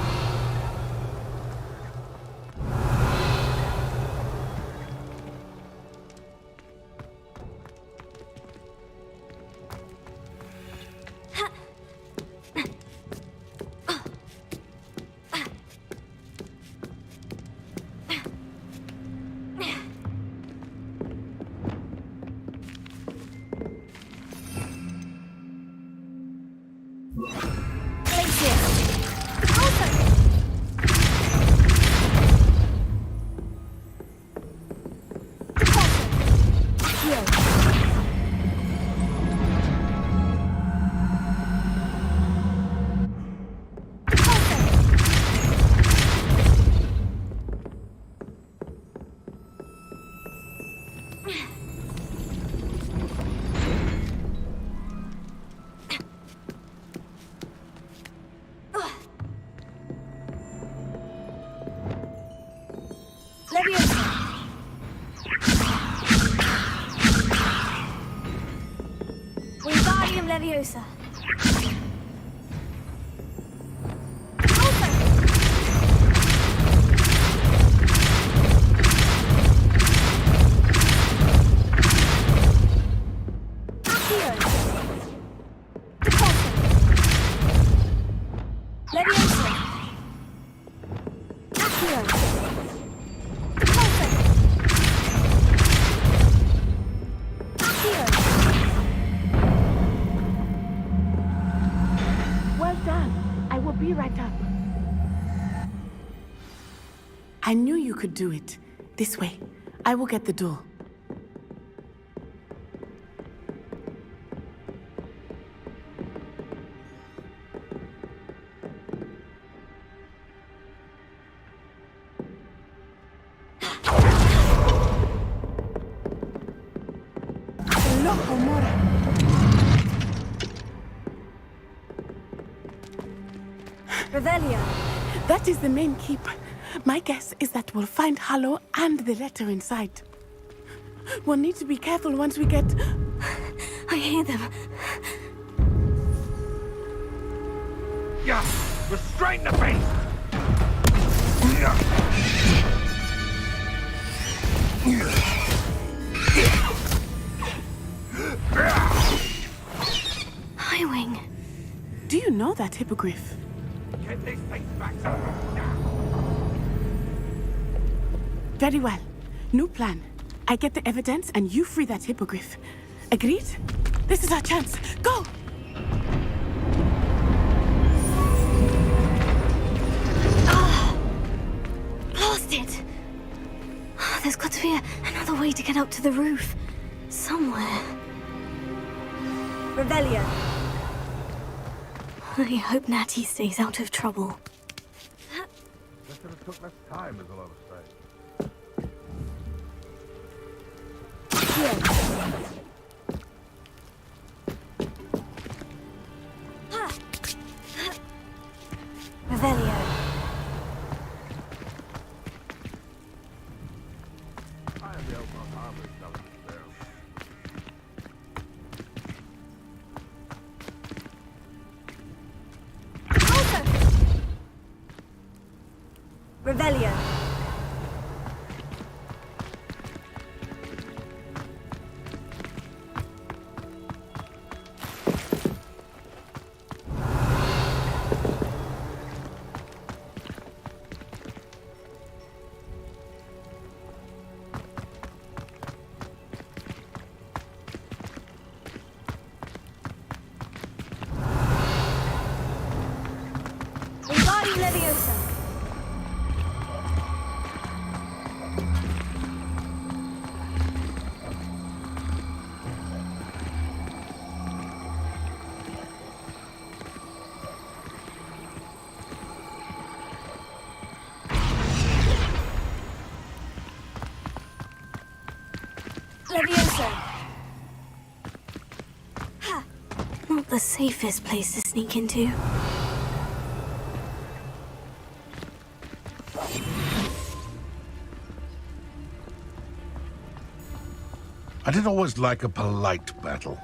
Speaker 10: Wingardium Leviosa.
Speaker 16: I knew you could do it. This way. I will get the door. Revelio. That is the main keep. My guess is that we'll find Hallow and the letter inside. We'll need to be careful once we get...
Speaker 1: I hear them.
Speaker 14: Yeah! Restrain the beast!
Speaker 1: Highwing.
Speaker 16: Do you know that hippogriff?
Speaker 14: Get these things back to
Speaker 16: Very well. New plan. I get the evidence and you free that hippogriff. Agreed? This is our chance. Go!
Speaker 1: Blast it! There's got to be another way to get up to the roof. Somewhere.
Speaker 10: Revelio.
Speaker 1: I hope Natty stays out of trouble.
Speaker 9: Guess it took less time, is all I was saying.
Speaker 1: Revelio.
Speaker 9: I am the Oakmont Harvard telling this tale.
Speaker 10: Revelio. Wingardium Leviosa.
Speaker 1: the safest place to sneak into.
Speaker 9: I did always like a polite battle.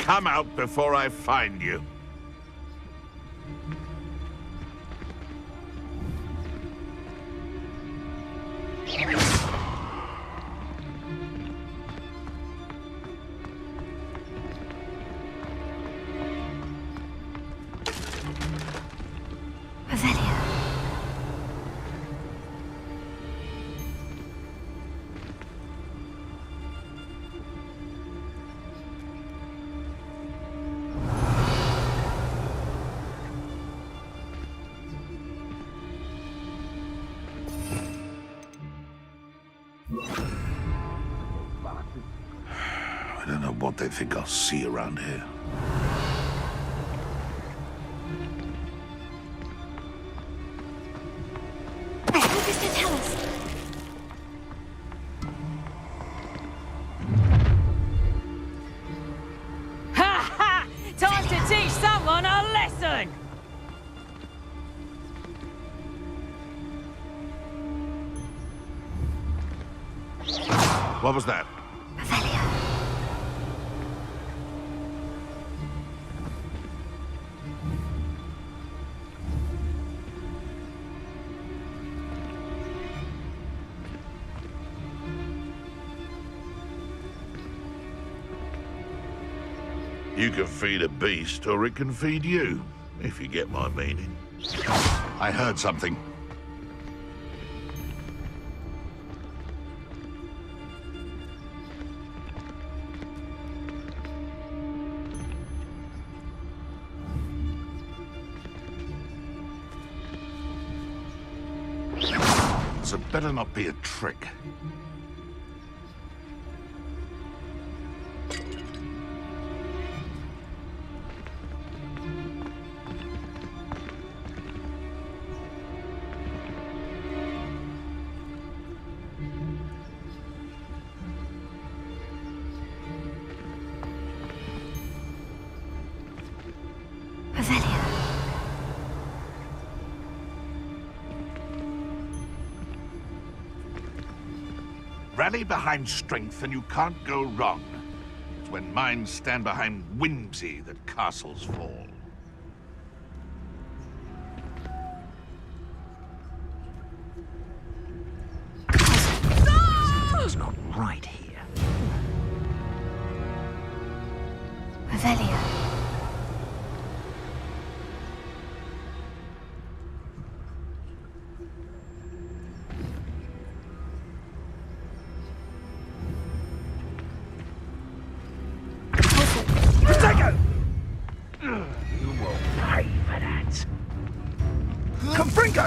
Speaker 9: Come out before I find you. I don't know what they think I'll see around here.
Speaker 17: Ha ha! Time to teach someone a lesson!
Speaker 9: What was that? You can feed a beast, or it can feed you, if you get my meaning. I heard something. So it better not be a trick. Rally behind strength and you can't go wrong. It's when minds stand behind whimsy that castles fall.
Speaker 2: Something's not right here.
Speaker 1: Revelio.
Speaker 2: You will pay for that. Confringo!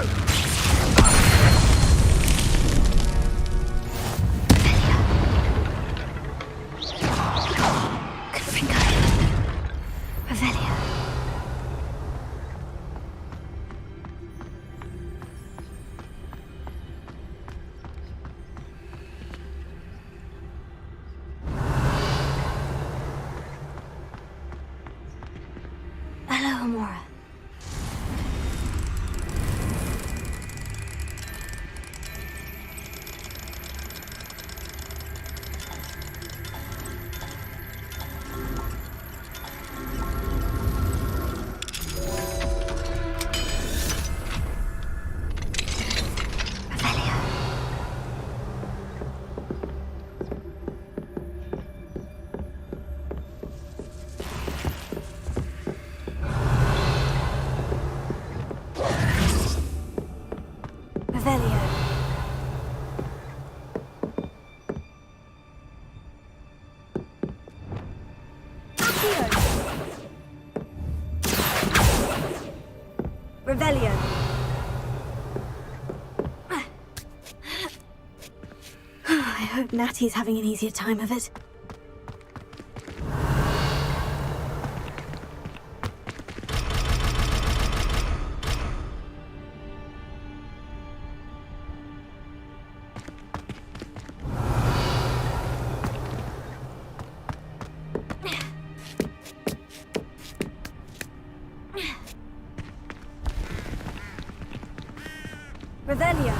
Speaker 1: Revelio. I hope Natty's having an easier time of it. Revelio.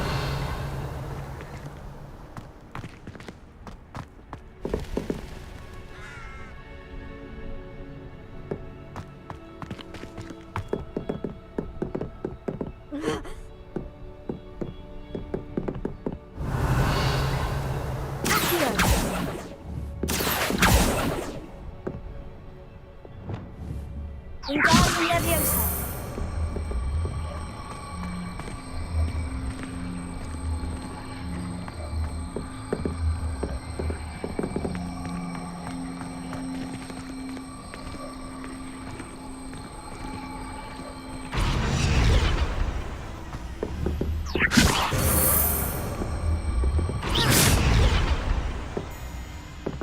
Speaker 1: Wingardium Leviosa.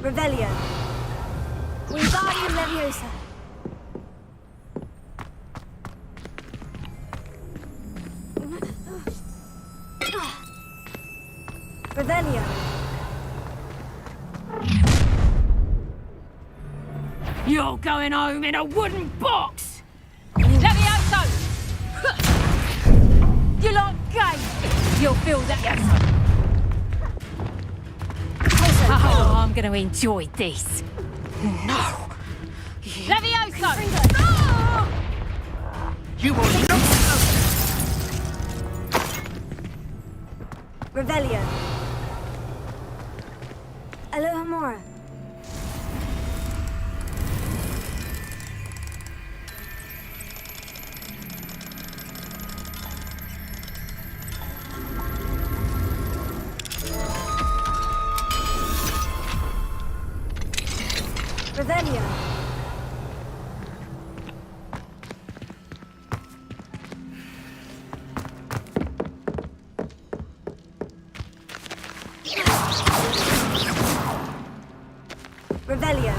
Speaker 1: Revelio. Wingardium Leviosa. Revelio.
Speaker 17: You're going home in a wooden box! Levioso! You like game? You'll feel that. Oh, I'm going to enjoy this. No! Levioso!
Speaker 9: You will not.
Speaker 1: Revelio. Alohomora. Revelio. Revelio.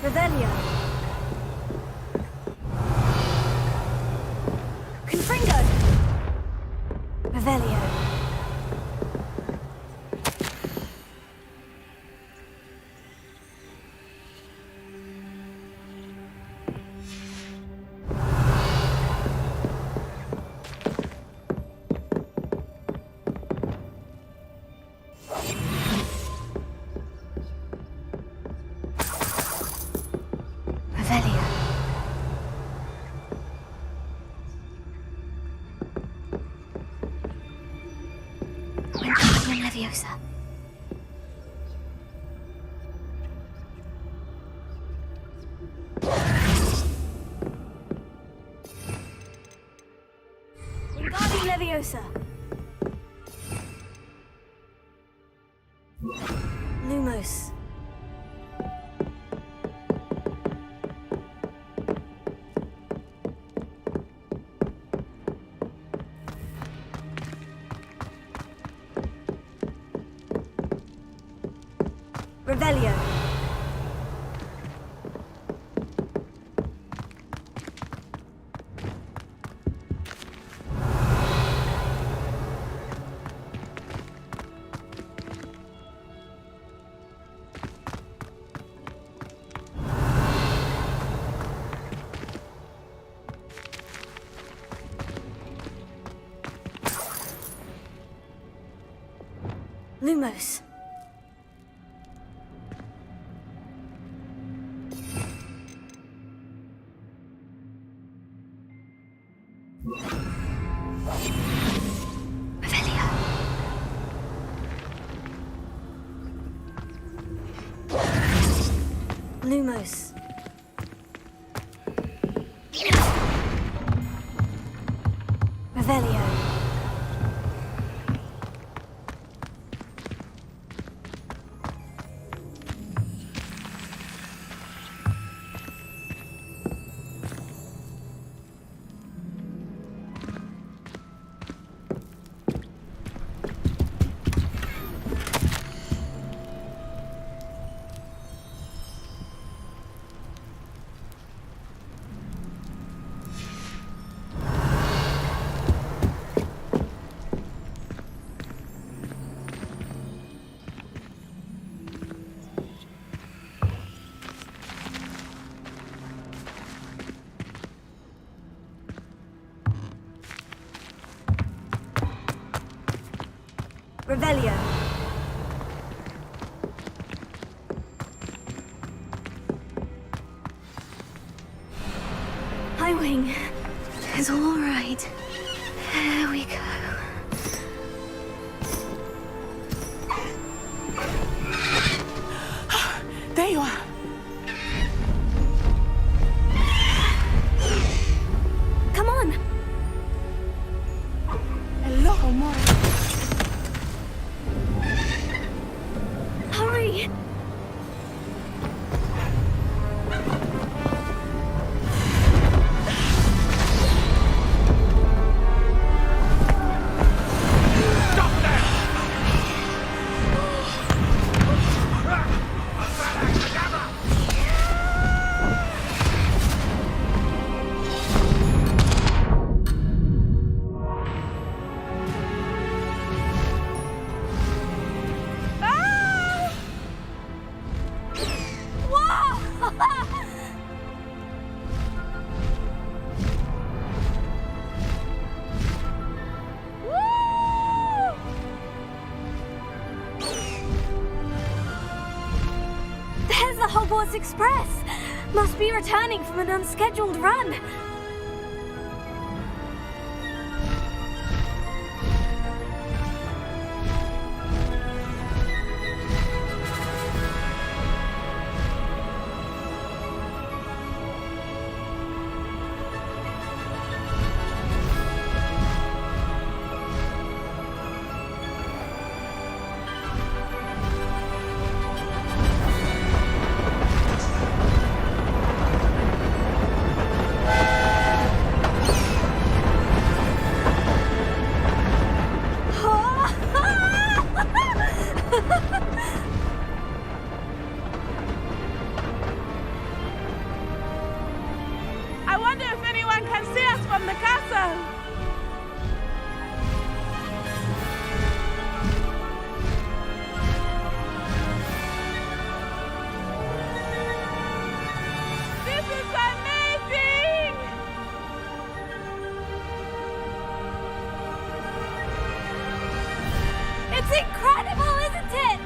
Speaker 1: Revelio. Confringo. Revelio. Revelio. Wingardium Leviosa. Wingardium Leviosa. Lumos. Revelio. Lumos. Lumos. Revelio. Revelio. High wing. It's all right. There we go.
Speaker 16: There you are.
Speaker 1: Come on.
Speaker 16: Hello, more.
Speaker 1: Hurry. There's the Hogwarts Express! Must be returning from an unscheduled run.
Speaker 18: I wonder if anyone can see us from the castle. This is amazing!
Speaker 1: It's incredible, isn't it?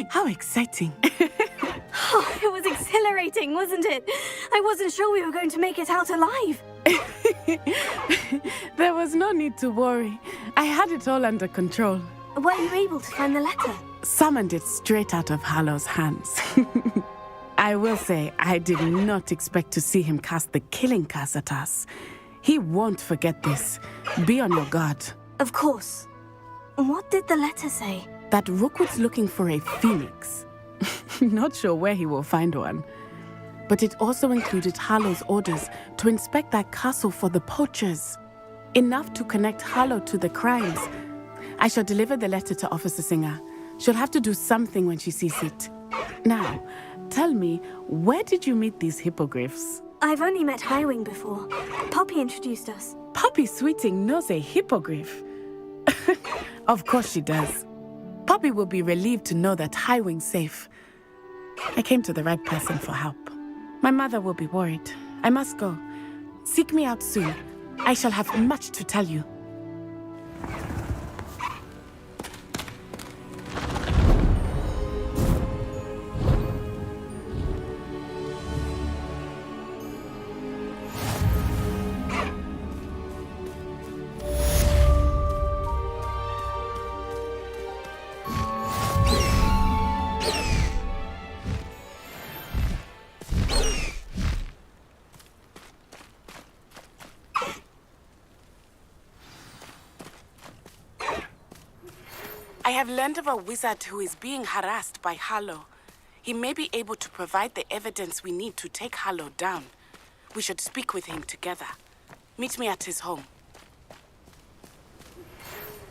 Speaker 16: How exciting.
Speaker 1: Oh, it was exhilarating, wasn't it? I wasn't sure we were going to make it out alive.
Speaker 16: There was no need to worry. I had it all under control.
Speaker 1: Were you able to find the letter?
Speaker 16: Summoned it straight out of Hallow's hands. I will say, I did not expect to see him cast the killing curse at us. He won't forget this. Be on your guard.
Speaker 1: Of course. What did the letter say?
Speaker 16: That Rookwood's looking for a phoenix. Not sure where he will find one. But it also included Hallow's orders to inspect that castle for the poachers. Enough to connect Harlow to the crimes. I shall deliver the letter to Officer Singer. She'll have to do something when she sees it. Now, tell me, where did you meet these hippogriffs?
Speaker 1: I've only met Highwing before. Poppy introduced us.
Speaker 16: Poppy Sweeting knows a hippogriff. Of course she does. Poppy will be relieved to know that Highwing's safe. I came to the right person for help. My mother will be worried. I must go. Seek me out soon. I shall have much to tell you. I have learned of a wizard who is being harassed by Harlow. He may be able to provide the evidence we need to take Harlow down. We should speak with him together. Meet me at his home.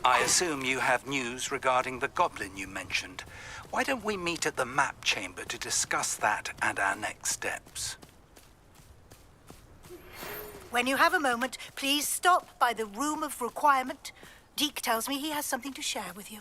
Speaker 19: I assume you have news regarding the goblin you mentioned. Why don't we meet at the map chamber to discuss that and our next steps?
Speaker 20: When you have a moment, please stop by the Room of Requirement. Deke tells me he has something to share with you.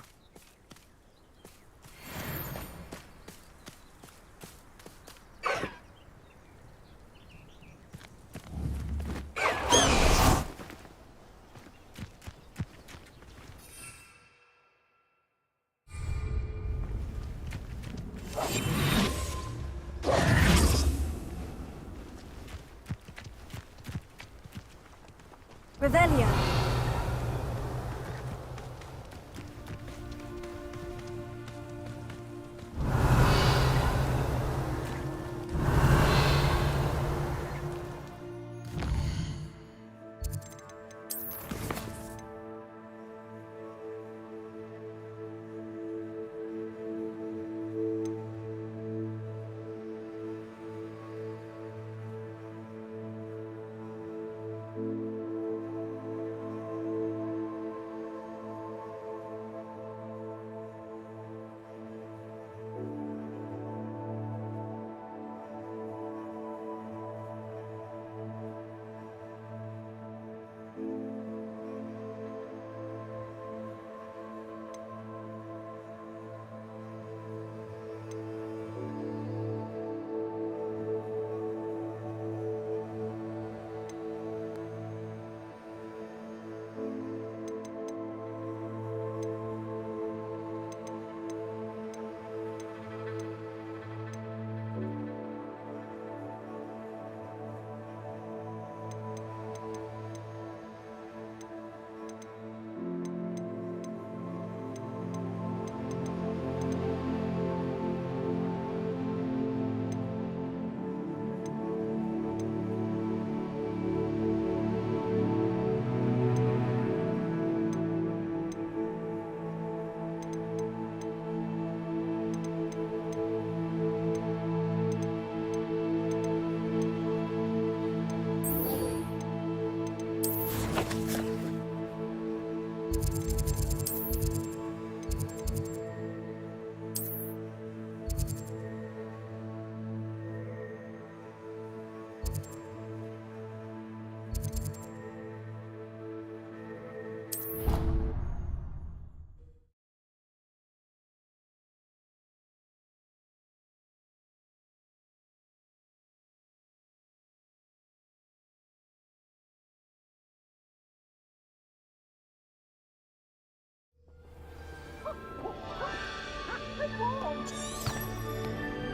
Speaker 1: Revelio.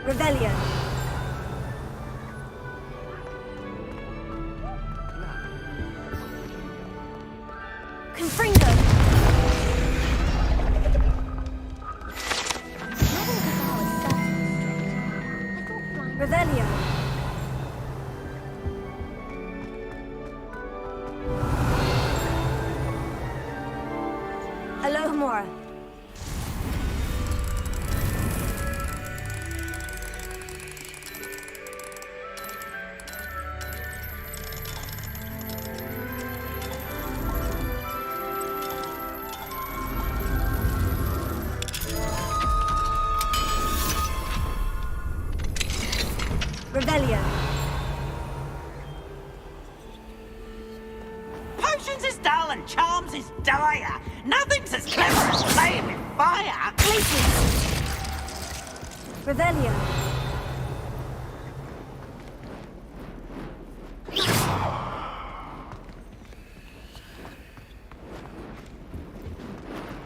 Speaker 1: Revelio. Confringo. Revelio. Alohomora.
Speaker 2: style and charms is dire. Nothing's as clever as playing with fire.
Speaker 1: Places. Revelio.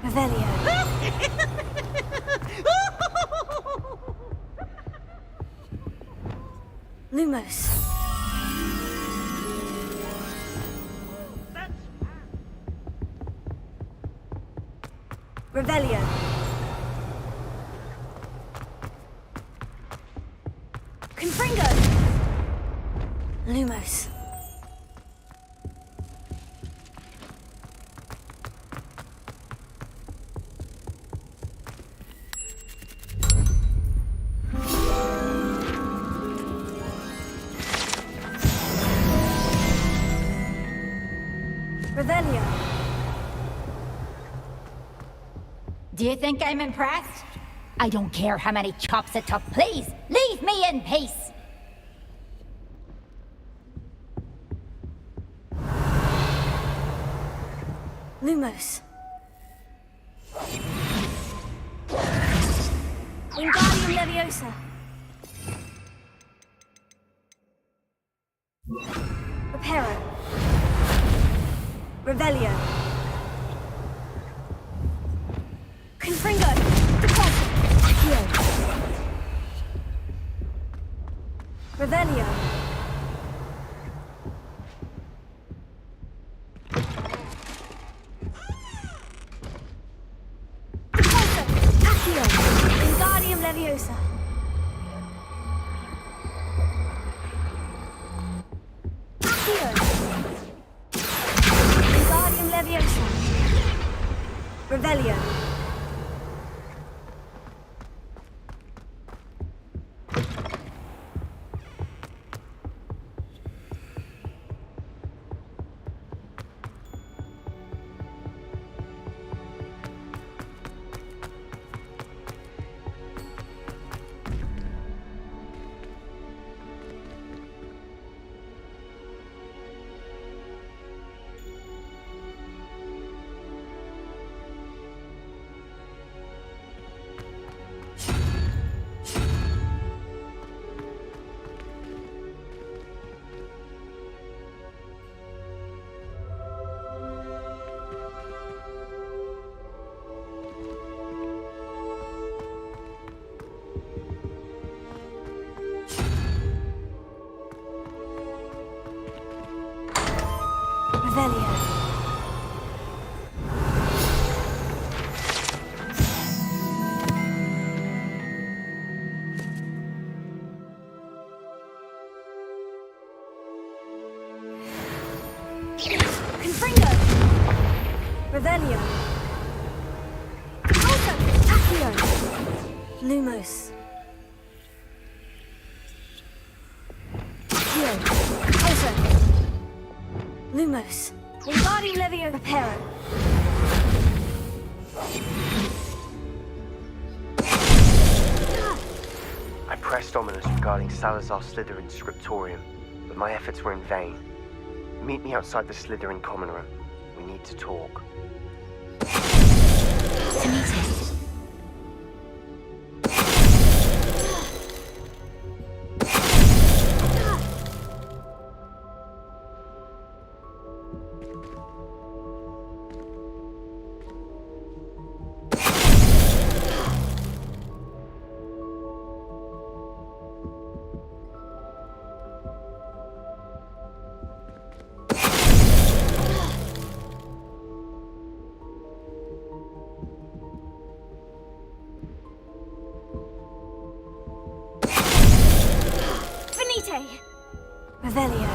Speaker 1: Revelio. Lumos. Revelio. Confringo. Lumos. Revelio.
Speaker 21: Do you think I'm impressed? I don't care how many chops it took. Please, leave me in peace.
Speaker 1: Lumos. Wingardium Leviosa. Reparo. Revelio. Confringo. Deposit. Accio. Revelio. Deposit. Accio. Wingardium Leviosa. Accio. Wingardium Leviosa. Revelio. Revelio. Confringo. Revelio. Alto. Accio. Lumos. Accio. Alto. Lumos. Wingardium Levio. Reparo.
Speaker 22: I pressed Ominous regarding Salazar Slytherin's scriptorium, but my efforts were in vain. Meet me outside the Slytherin common room. We need to talk.
Speaker 1: Revelio.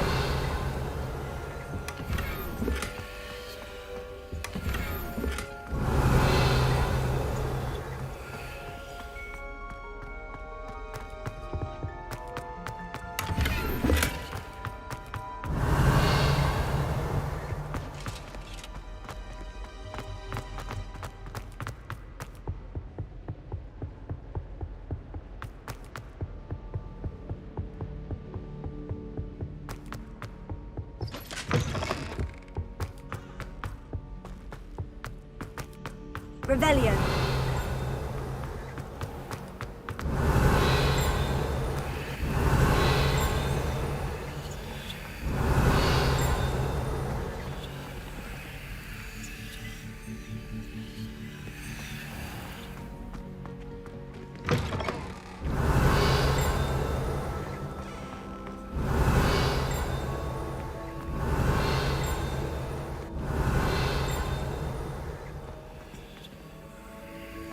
Speaker 10: Revelio.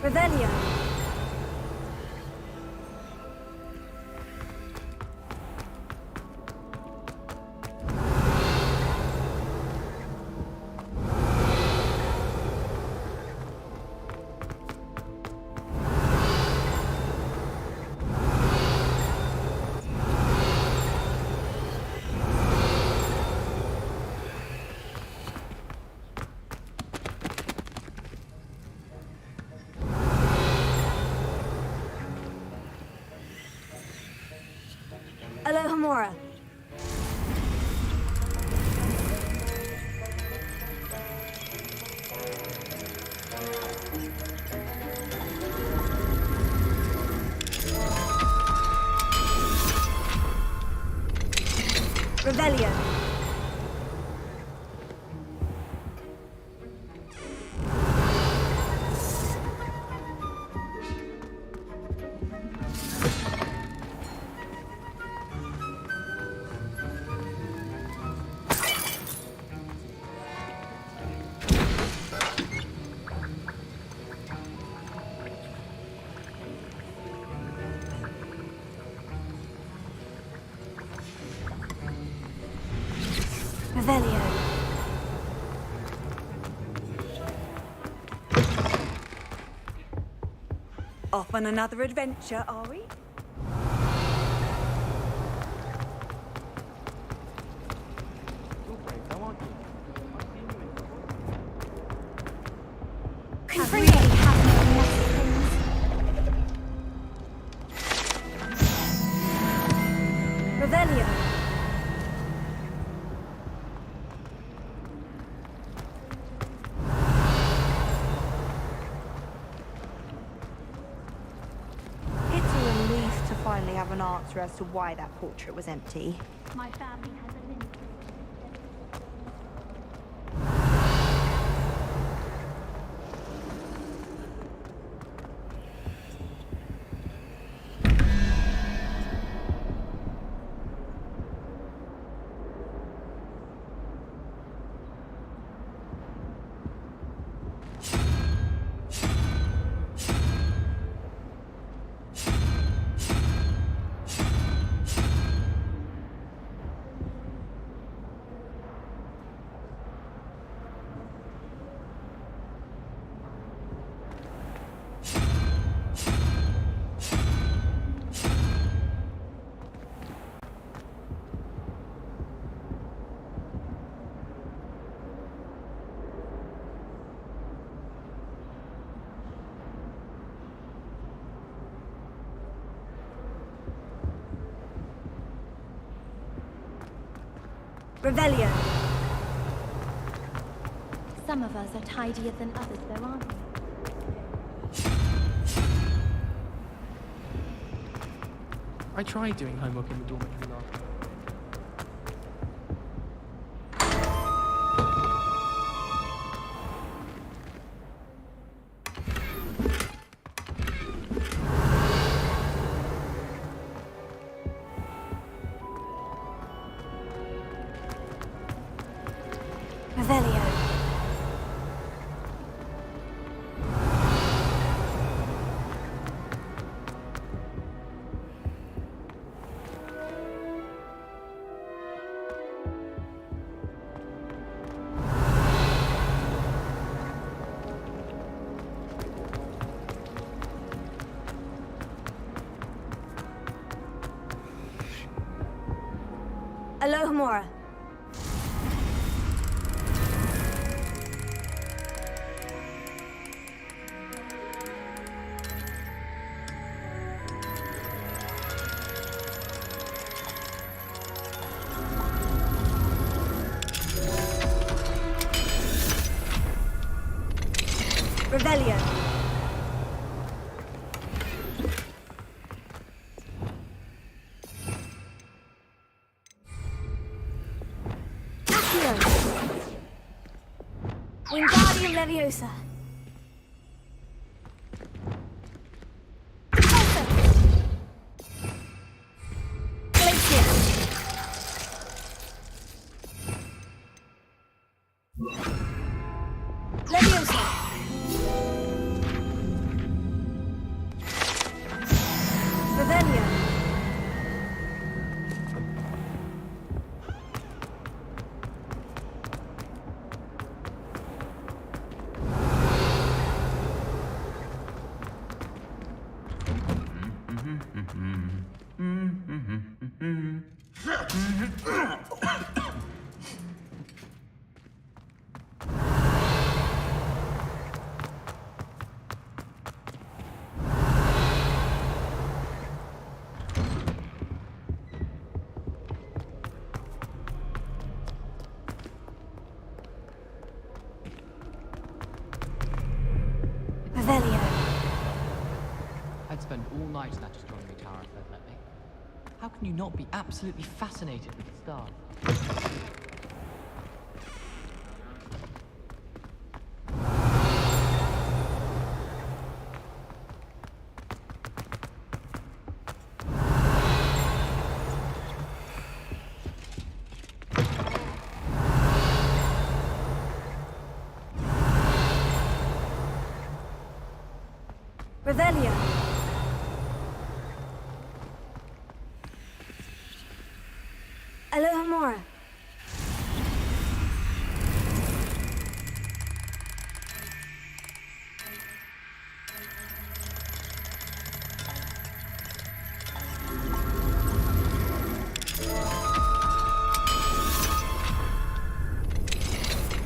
Speaker 10: Revelio. Alohomora. Revelio. Revelio. Off on another adventure, are we? Revelio.
Speaker 6: Finally have an answer as to why that portrait was empty.
Speaker 21: My family has a limit. Revelio. Some of us are tidier than others, though, aren't we?
Speaker 7: I tried doing homework in the dormitory last night.
Speaker 1: Revelio.
Speaker 10: Alohomora. Revelio.
Speaker 1: Accio. Wingardium Leviosa.
Speaker 10: Leviosa. Revelio.
Speaker 1: Revelio.
Speaker 7: I'd spend all night in that astronomy tower if they'd let me. How can you not be absolutely fascinated with the stars?
Speaker 10: Revelio.
Speaker 1: Alohomora.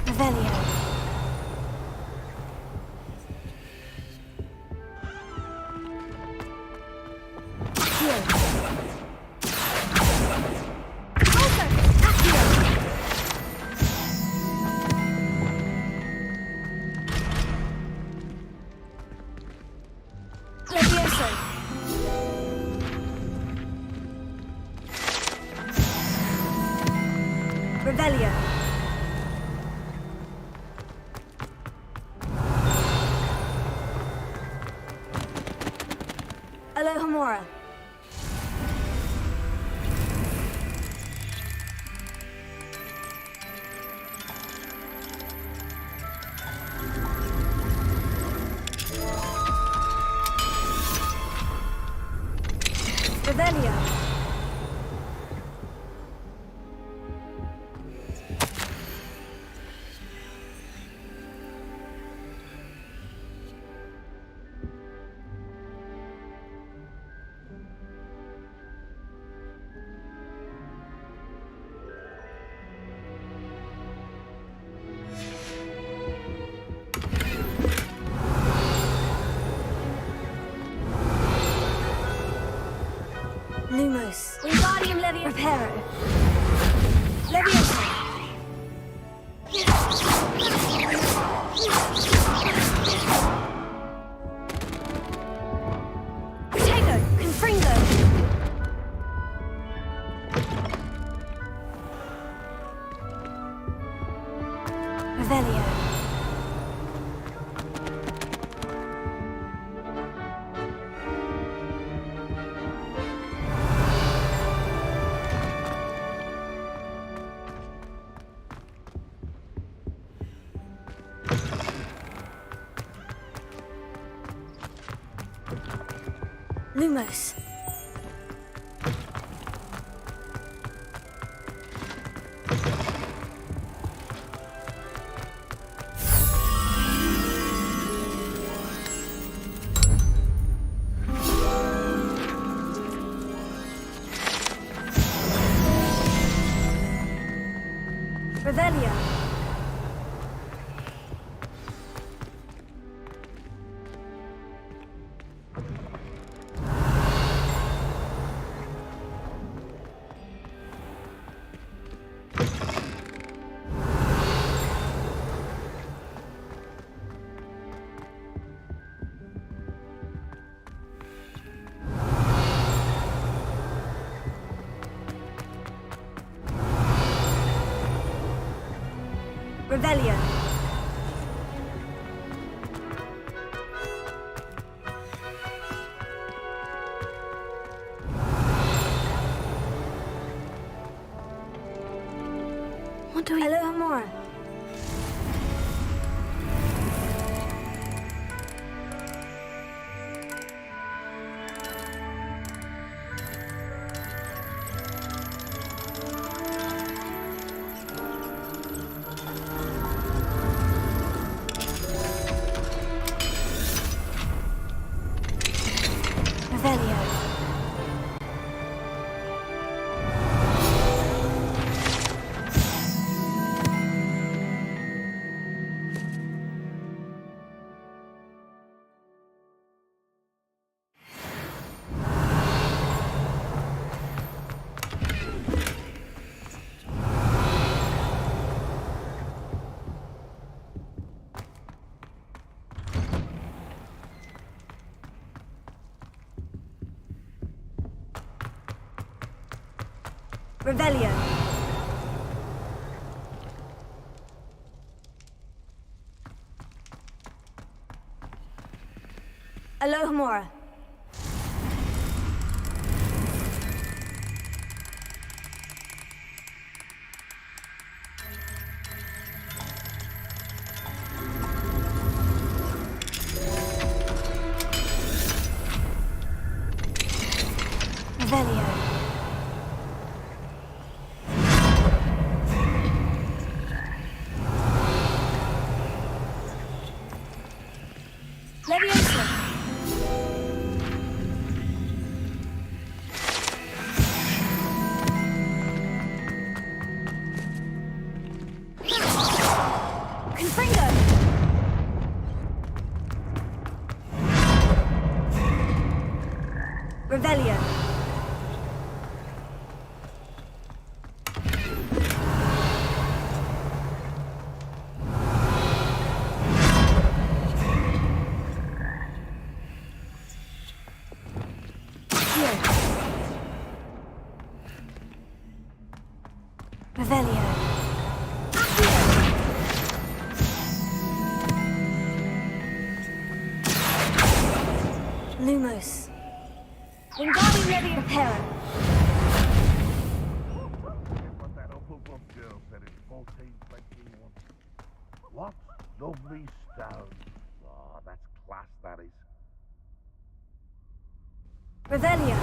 Speaker 1: Revelio.
Speaker 10: Revelio.
Speaker 1: Alohomora.
Speaker 10: Revelio.
Speaker 1: Lumos. Wingardium Leviosa. Reparo.
Speaker 10: Leviosa.
Speaker 1: Protego. Confringo. Revelio. Lumos.
Speaker 10: Revelio. Revelio.
Speaker 1: What do we...
Speaker 10: Hello, Hamora. Revelio. Revelio. Alohomora. Revelio. Leviosa. Confringo. Revelio. Revelio. Lumos. Wingardium Leviosa.
Speaker 9: What that Opal girl said in 1421. What lovely stones. Oh, that's class, that is.
Speaker 10: Revelio.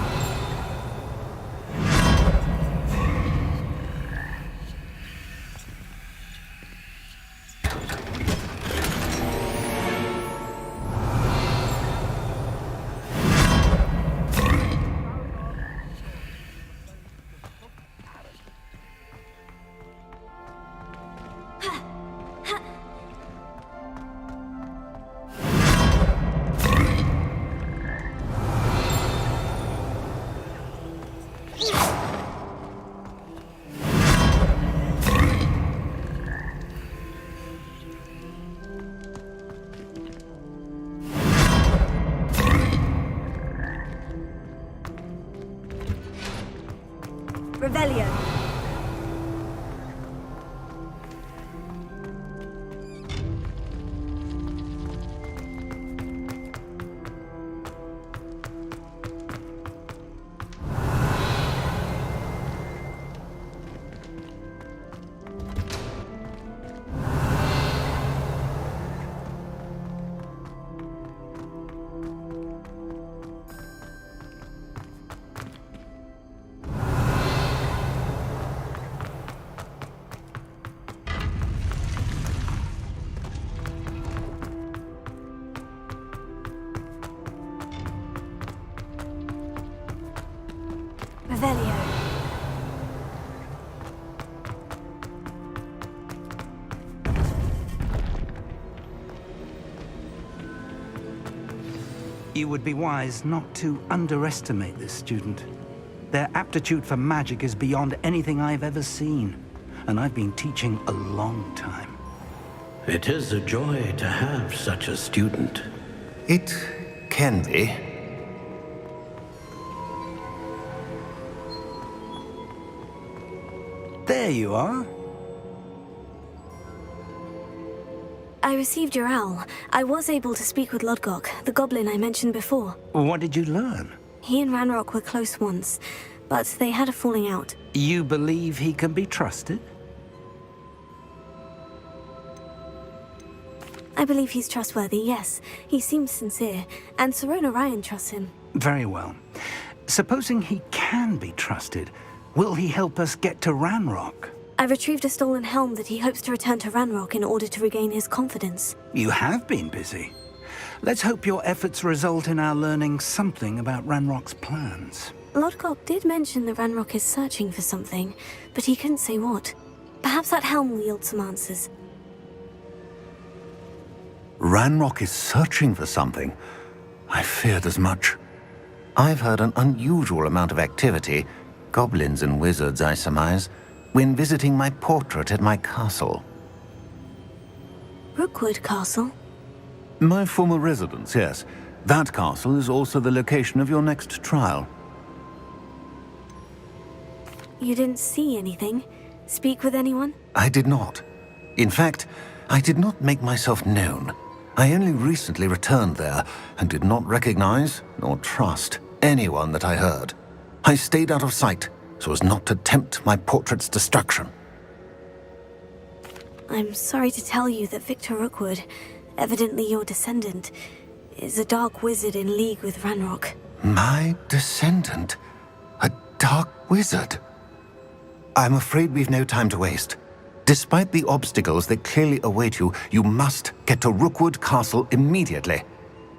Speaker 10: Revelio. Revelio.
Speaker 19: You would be wise not to underestimate this student. Their aptitude for magic is beyond anything I've ever seen, and I've been teaching a long time.
Speaker 3: It is a joy to have such a student.
Speaker 8: It can be.
Speaker 19: There you are.
Speaker 1: I received your owl. I was able to speak with Lodgok, the goblin I mentioned before.
Speaker 19: What did you learn?
Speaker 1: He and Ranrock were close once, but they had a falling out.
Speaker 19: You believe he can be trusted?
Speaker 1: I believe he's trustworthy, yes. He seems sincere, and Serona Ryan trusts him.
Speaker 19: Very well. Supposing he can be trusted, will he help us get to Ranrock?
Speaker 1: I retrieved a stolen helm that he hopes to return to Ranrock in order to regain his confidence.
Speaker 19: You have been busy. Let's hope your efforts result in our learning something about Ranrock's plans.
Speaker 1: Lodgok did mention that Ranrock is searching for something, but he couldn't say what. Perhaps that helm will yield some answers.
Speaker 8: Ranrock is searching for something. I feared as much. I've heard an unusual amount of activity, goblins and wizards, I surmise, when visiting my portrait at my castle.
Speaker 1: Rookwood Castle?
Speaker 8: My former residence, yes. That castle is also the location of your next trial.
Speaker 1: You didn't see anything? Speak with anyone?
Speaker 8: I did not. In fact, I did not make myself known. I only recently returned there and did not recognize nor trust anyone that I heard. I stayed out of sight so as not to tempt my portrait's destruction.
Speaker 1: I'm sorry to tell you that Victor Rookwood, evidently your descendant, is a dark wizard in league with Ranrock.
Speaker 8: My descendant? A dark wizard? I'm afraid we've no time to waste. Despite the obstacles that clearly await you, you must get to Rookwood Castle immediately.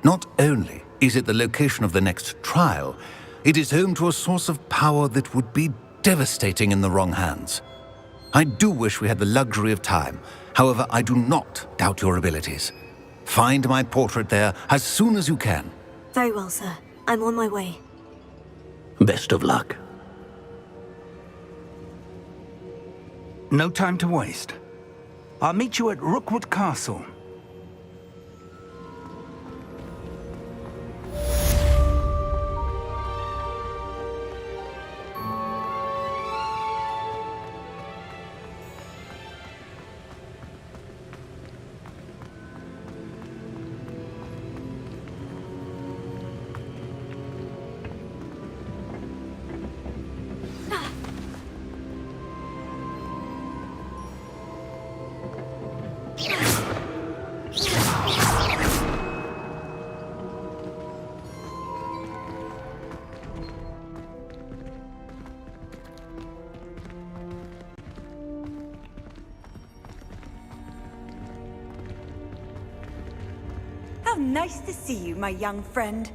Speaker 8: Not only is it the location of the next trial, it is home to a source of power that would be devastating in the wrong hands. I do wish we had the luxury of time. However, I do not doubt your abilities. Find my portrait there as soon as you can.
Speaker 1: Very well, sir. I'm on my way.
Speaker 3: Best of luck.
Speaker 19: No time to waste. I'll meet you at Rookwood Castle.
Speaker 10: How nice to see you, my young friend.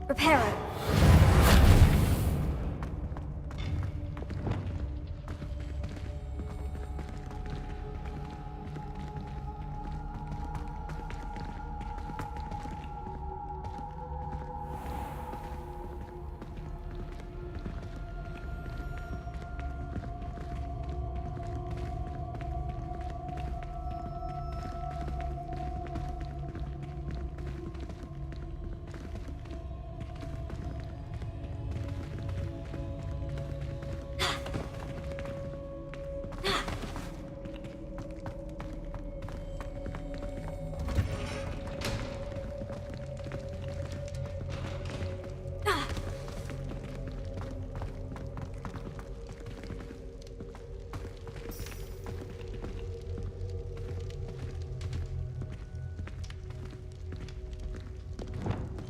Speaker 1: Reparo.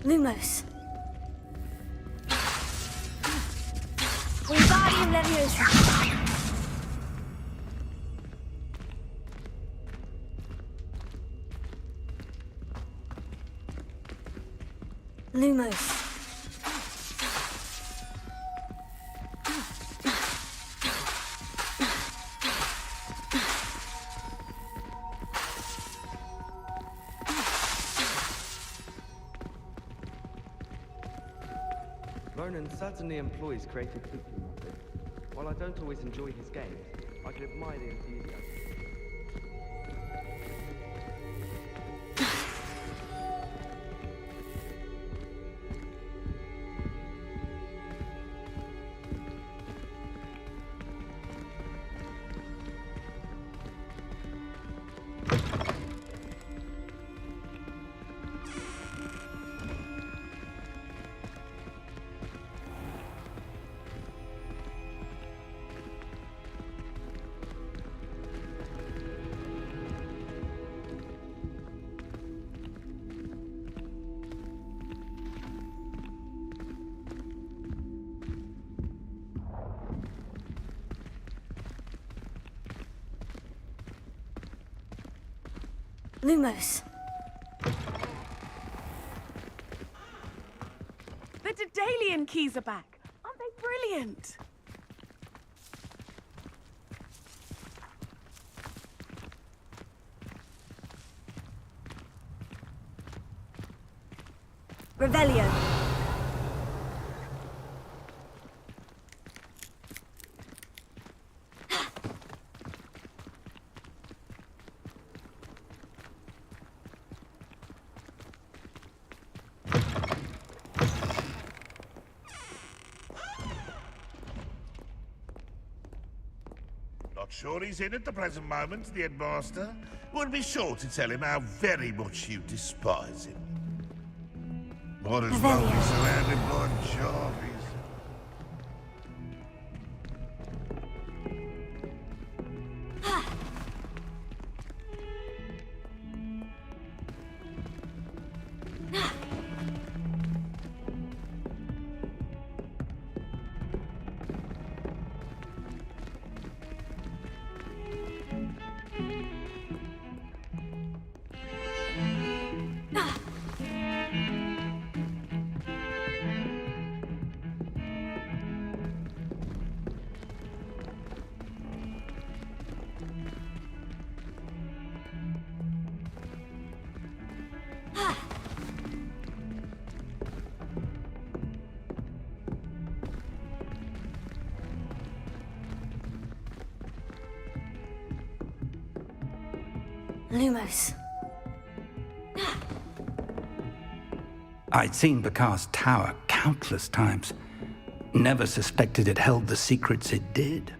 Speaker 1: Lumos. Wingardium Leviosa. Lumos.
Speaker 5: Ronan certainly employs creative teaching methods. While I don't always enjoy his games, I can admire the enthusiasm.
Speaker 1: Lumos.
Speaker 18: The Daedalian keys are back. Aren't they brilliant?
Speaker 1: Revelio.
Speaker 9: Not sure he's in at the present moment, the headmaster. Would be sure to tell him how very much you despise him. Might as well be surrounded by Jarvis.
Speaker 1: Lumos.
Speaker 19: I'd seen Bakar's tower countless times. Never suspected it held the secrets it did.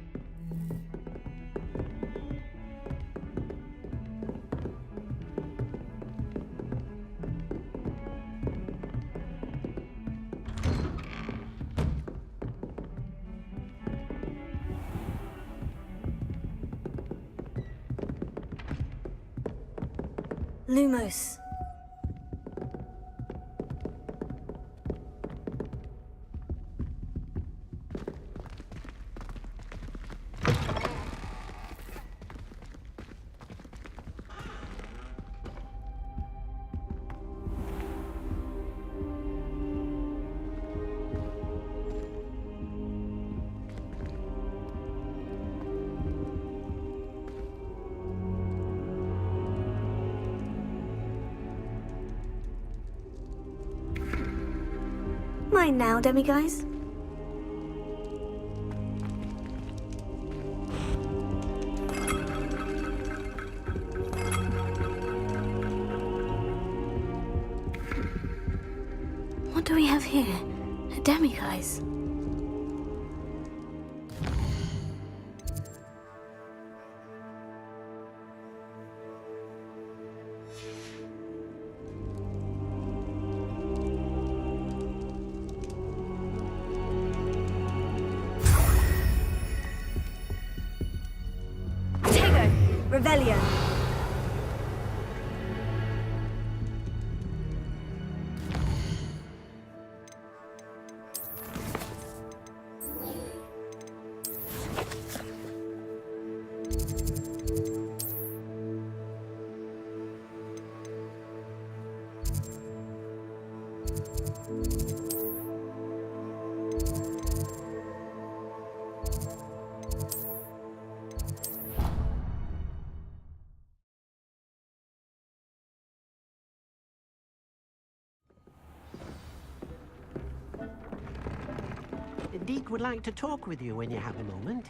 Speaker 1: Lumos. Mine now, demiguys. What do we have here? A demiguise. Revelio.
Speaker 12: Deke would like to talk with you when you have a moment.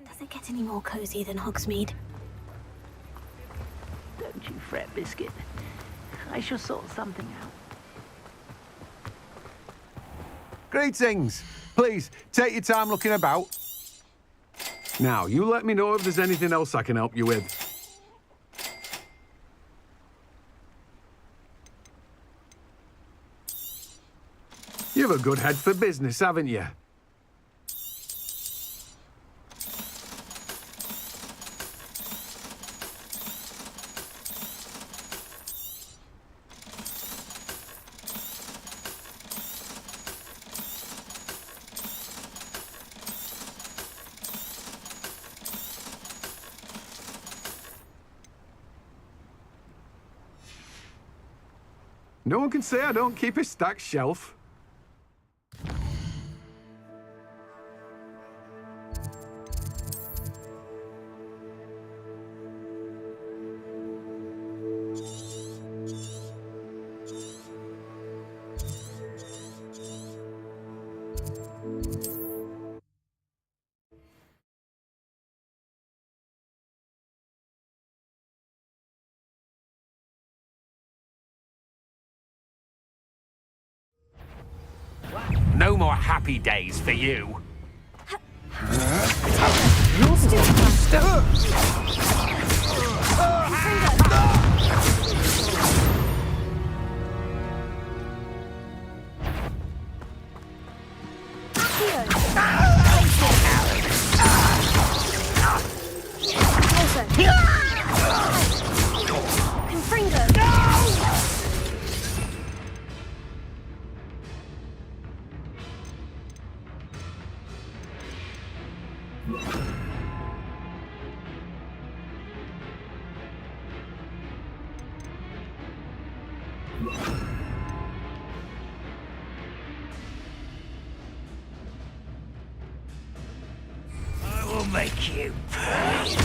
Speaker 1: Does it get any more cozy than Hogsmeade?
Speaker 2: Don't you fret, Biscuit. I shall sort something out.
Speaker 13: Greetings! Please, take your time looking about. Now, you let me know if there's anything else I can help you with. You've a good head for business, haven't you? No one can say I don't keep a stacked shelf.
Speaker 14: No more happy days for you.
Speaker 1: You're still
Speaker 2: I will make you pay.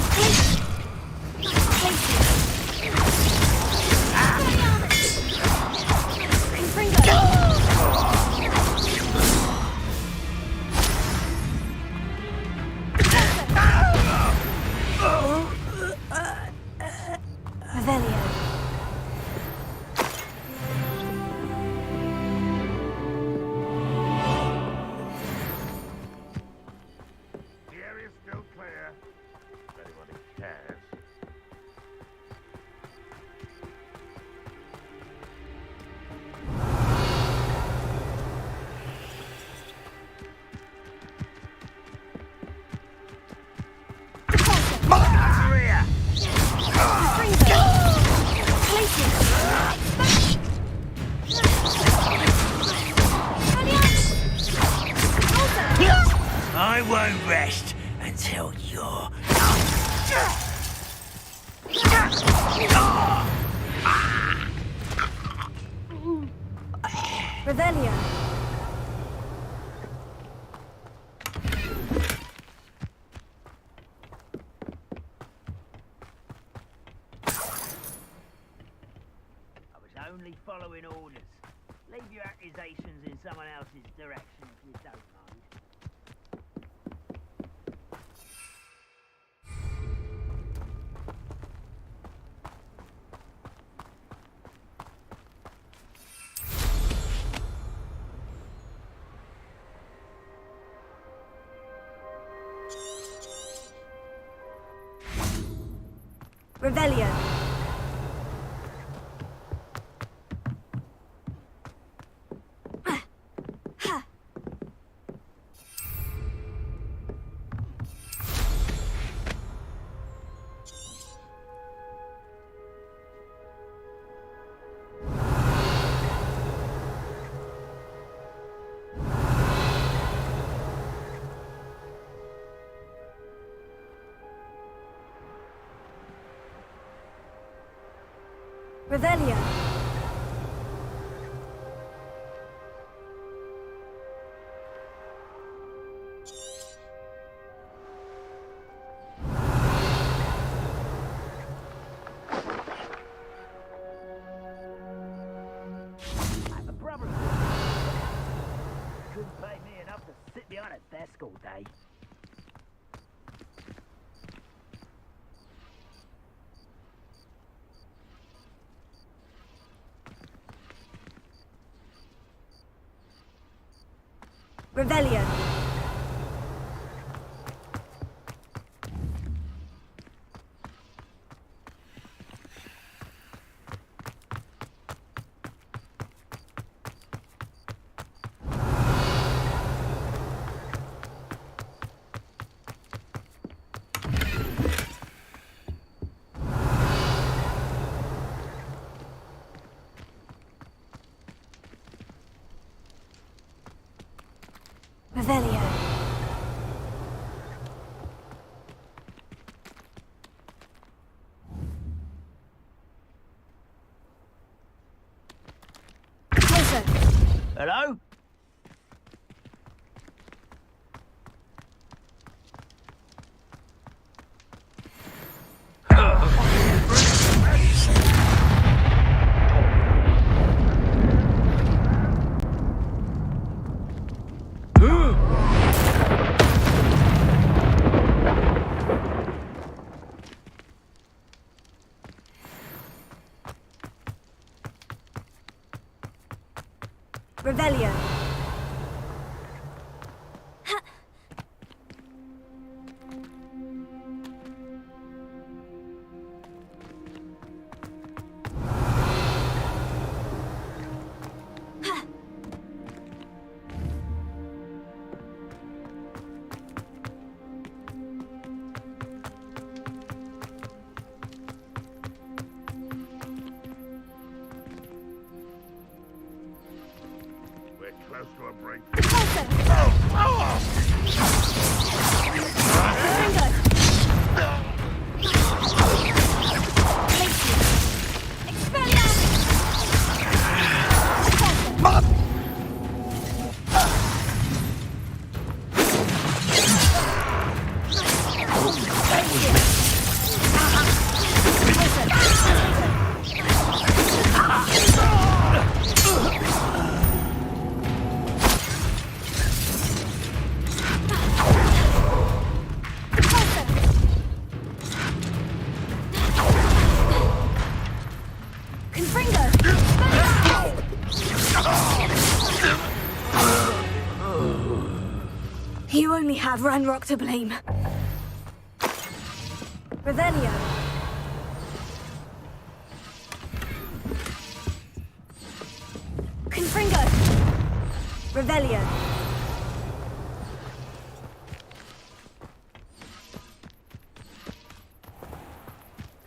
Speaker 2: I won't rest until you're...
Speaker 1: Revelio.
Speaker 2: I was only following orders. Leave your accusations in someone else's direction if you don't mind.
Speaker 6: Revelio. Revelio.
Speaker 2: I'm a brother. Couldn't pay me enough to sit behind a desk all day.
Speaker 6: Revelio. Revelio. Closer.
Speaker 2: Hello?
Speaker 6: Revelio.
Speaker 9: Close to a break.
Speaker 1: You only have Ranrock to blame.
Speaker 6: Revelio.
Speaker 1: Confringo!
Speaker 6: Revelio.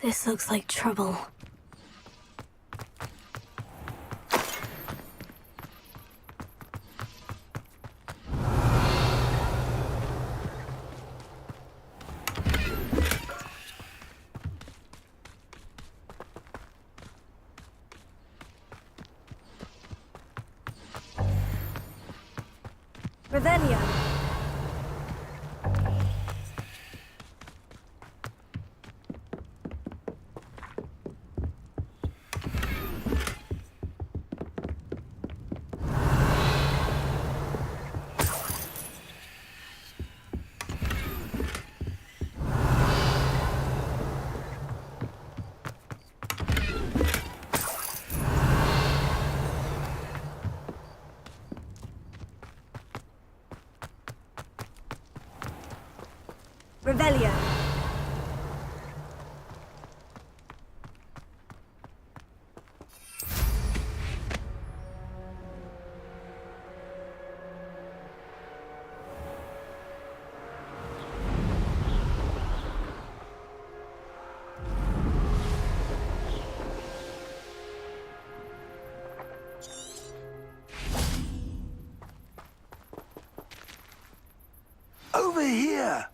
Speaker 1: This looks like trouble.
Speaker 6: Revelio. Revelio.
Speaker 19: over here!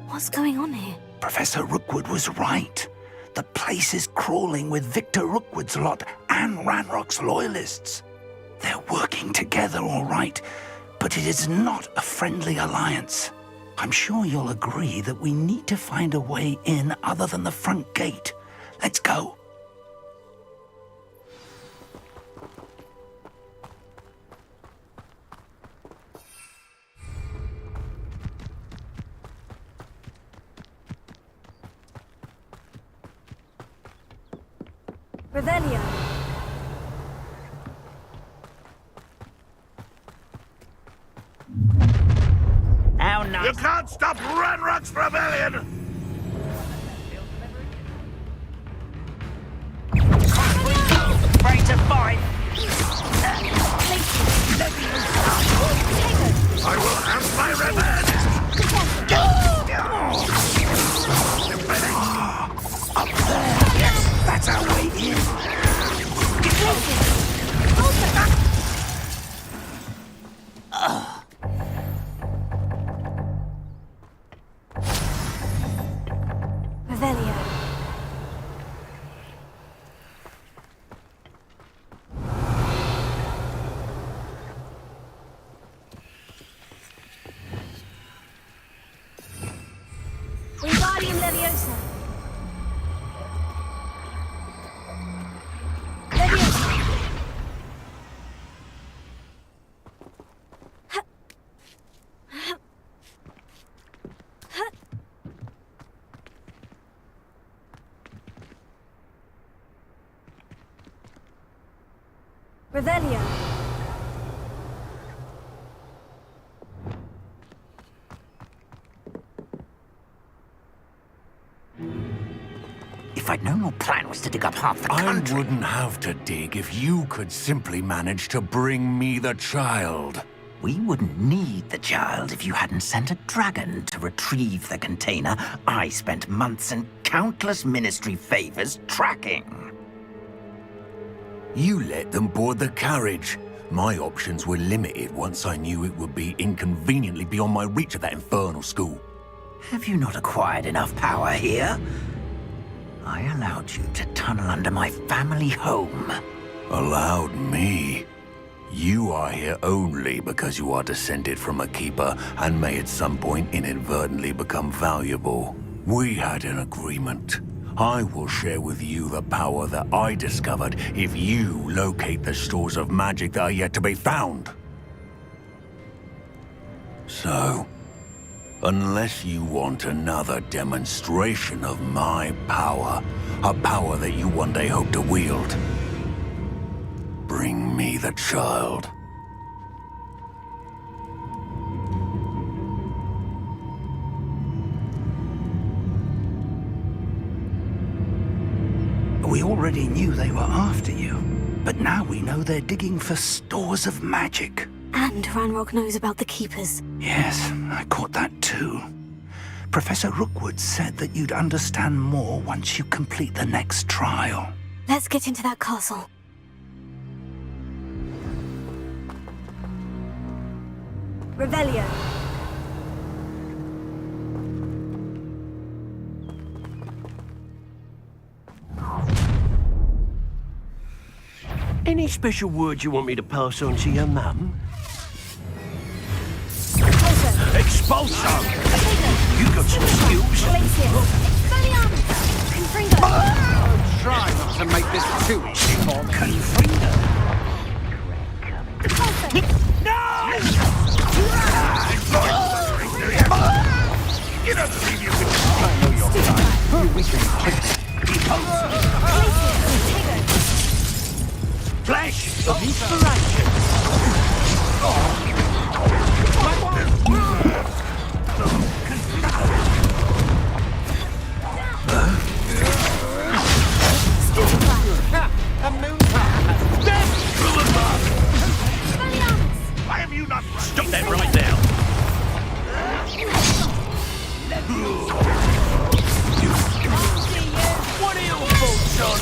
Speaker 1: What's going on here?
Speaker 19: Professor Rookwood was right. The place is crawling with Victor Rookwood's lot and Ranrock's loyalists. They're working together, all right, but it is not a friendly alliance. I'm sure you'll agree that we need to find a way in other than the front gate. Let's go.
Speaker 1: Revelio.
Speaker 2: How nice.
Speaker 9: You can't stop Ranrock's rebellion!
Speaker 2: Afraid to fight.
Speaker 9: I will have my revenge!
Speaker 19: Up there! Yes, that's our way in!
Speaker 1: Revelio. Wingardium Leviosa. Leviosa. Revelio.
Speaker 2: If I'd known your plan was to dig up half the country...
Speaker 8: I wouldn't have to dig if you could simply manage to bring me the child.
Speaker 2: We wouldn't need the child if you hadn't sent a dragon to retrieve the container I spent months and countless ministry favors tracking.
Speaker 8: You let them board the carriage. My options were limited once I knew it would be inconveniently beyond my reach at that infernal school.
Speaker 2: Have you not acquired enough power here? I allowed you to tunnel under my family home.
Speaker 8: Allowed me? You are here only because you are descended from a keeper and may at some point inadvertently become valuable. We had an agreement. I will share with you the power that I discovered if you locate the stores of magic that are yet to be found. So, unless you want another demonstration of my power, a power that you one day hope to wield,
Speaker 19: me the child. We already knew they were after you, but now we know they're digging for stores of magic.
Speaker 1: And Ranrock knows about the Keepers.
Speaker 19: Yes, I caught that too. Professor Rookwood said that you'd understand more once you complete the next trial.
Speaker 1: Let's get into that castle.
Speaker 6: Revelio.
Speaker 4: Any special words you want me to pass on to your mum? Expulso! You got some skills?
Speaker 13: I'll try not to make this too easy for me.
Speaker 19: Confringo!
Speaker 9: You don't believe you can...
Speaker 13: I know your type. You weaken
Speaker 4: Flash of inspiration!
Speaker 13: A moon path.
Speaker 9: Why have you not...
Speaker 4: Stop that right now!
Speaker 17: What are your thoughts on?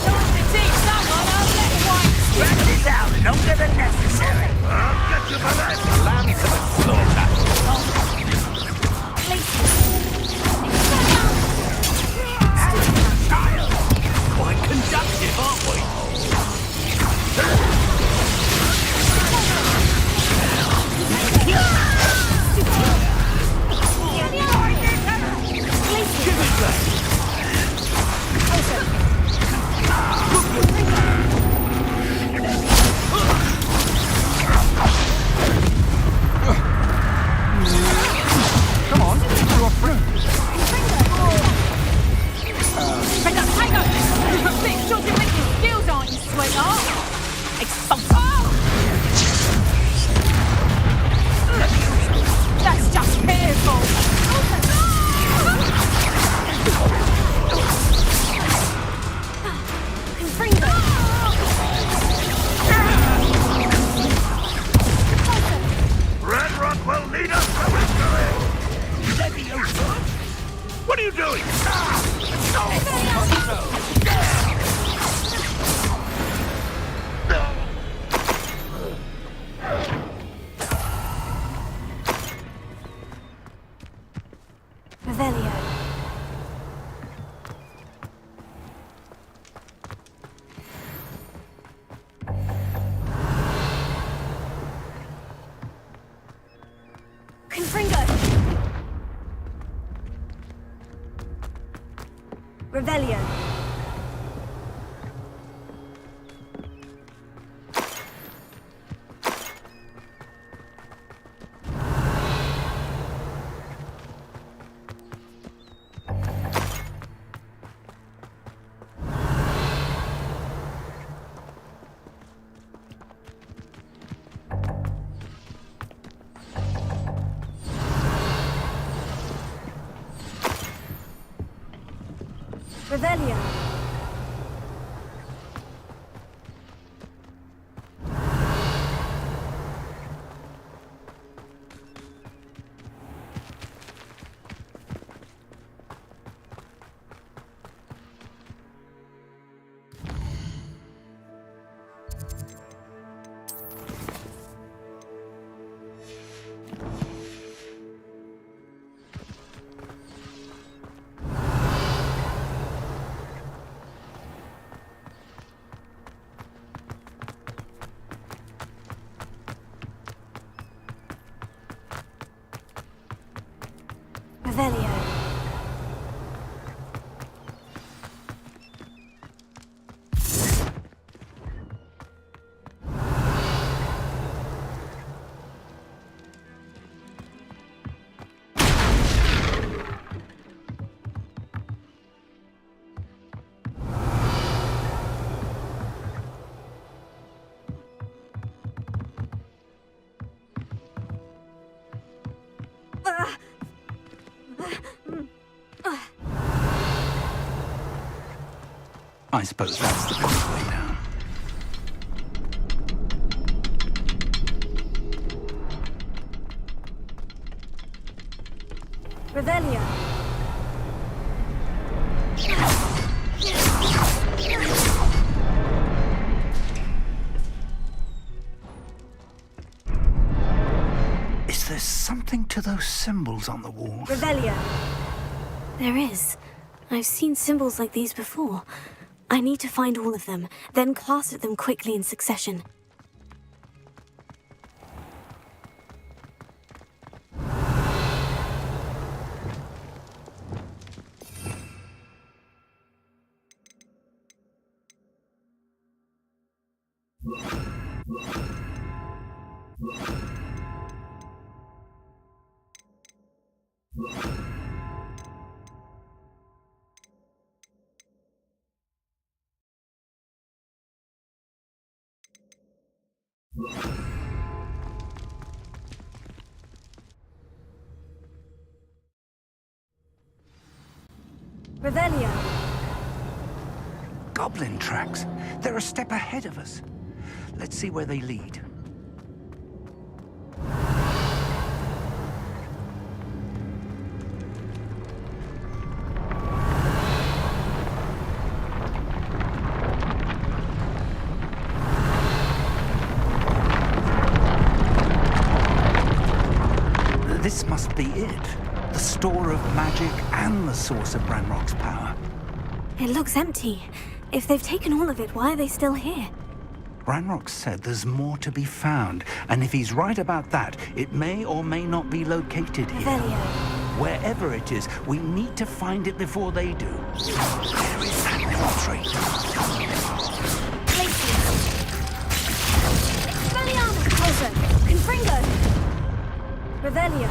Speaker 17: Time to teach someone a little one.
Speaker 2: Drag this out longer than necessary.
Speaker 9: I'll get you for that.
Speaker 2: Lamb to the slaughter.
Speaker 4: Quite conductive, aren't we?
Speaker 13: Come on, you're free.
Speaker 17: Hang on! You've got big short and wicked skills, aren't you, sweetheart? Expulso! That's just fearful!
Speaker 9: Ranrock will lead us to victory! What are you doing?
Speaker 1: Revelio.
Speaker 6: Confringo. Revelio. Revelio. Revelio.
Speaker 19: I suppose that's the best way down.
Speaker 1: Revelio.
Speaker 19: Is there something to those symbols on the wall?
Speaker 1: Revelio. There is. I've seen symbols like these before. I need to find all of them, then cast at them quickly in succession. Revelio.
Speaker 19: Goblin tracks. They're a step ahead of us. Let's see where they lead. This must be it. The store of magic and the source of Ranrock's power.
Speaker 1: It looks empty. If they've taken all of it, why are they still here?
Speaker 19: Ranrock said there's more to be found, and if he's right about that, it may or may not be located here.
Speaker 1: Revelio.
Speaker 19: Wherever it is, we need to find it before they do. There is that portrait.
Speaker 1: Expelliarmus! Closer! Confringo! Revelio.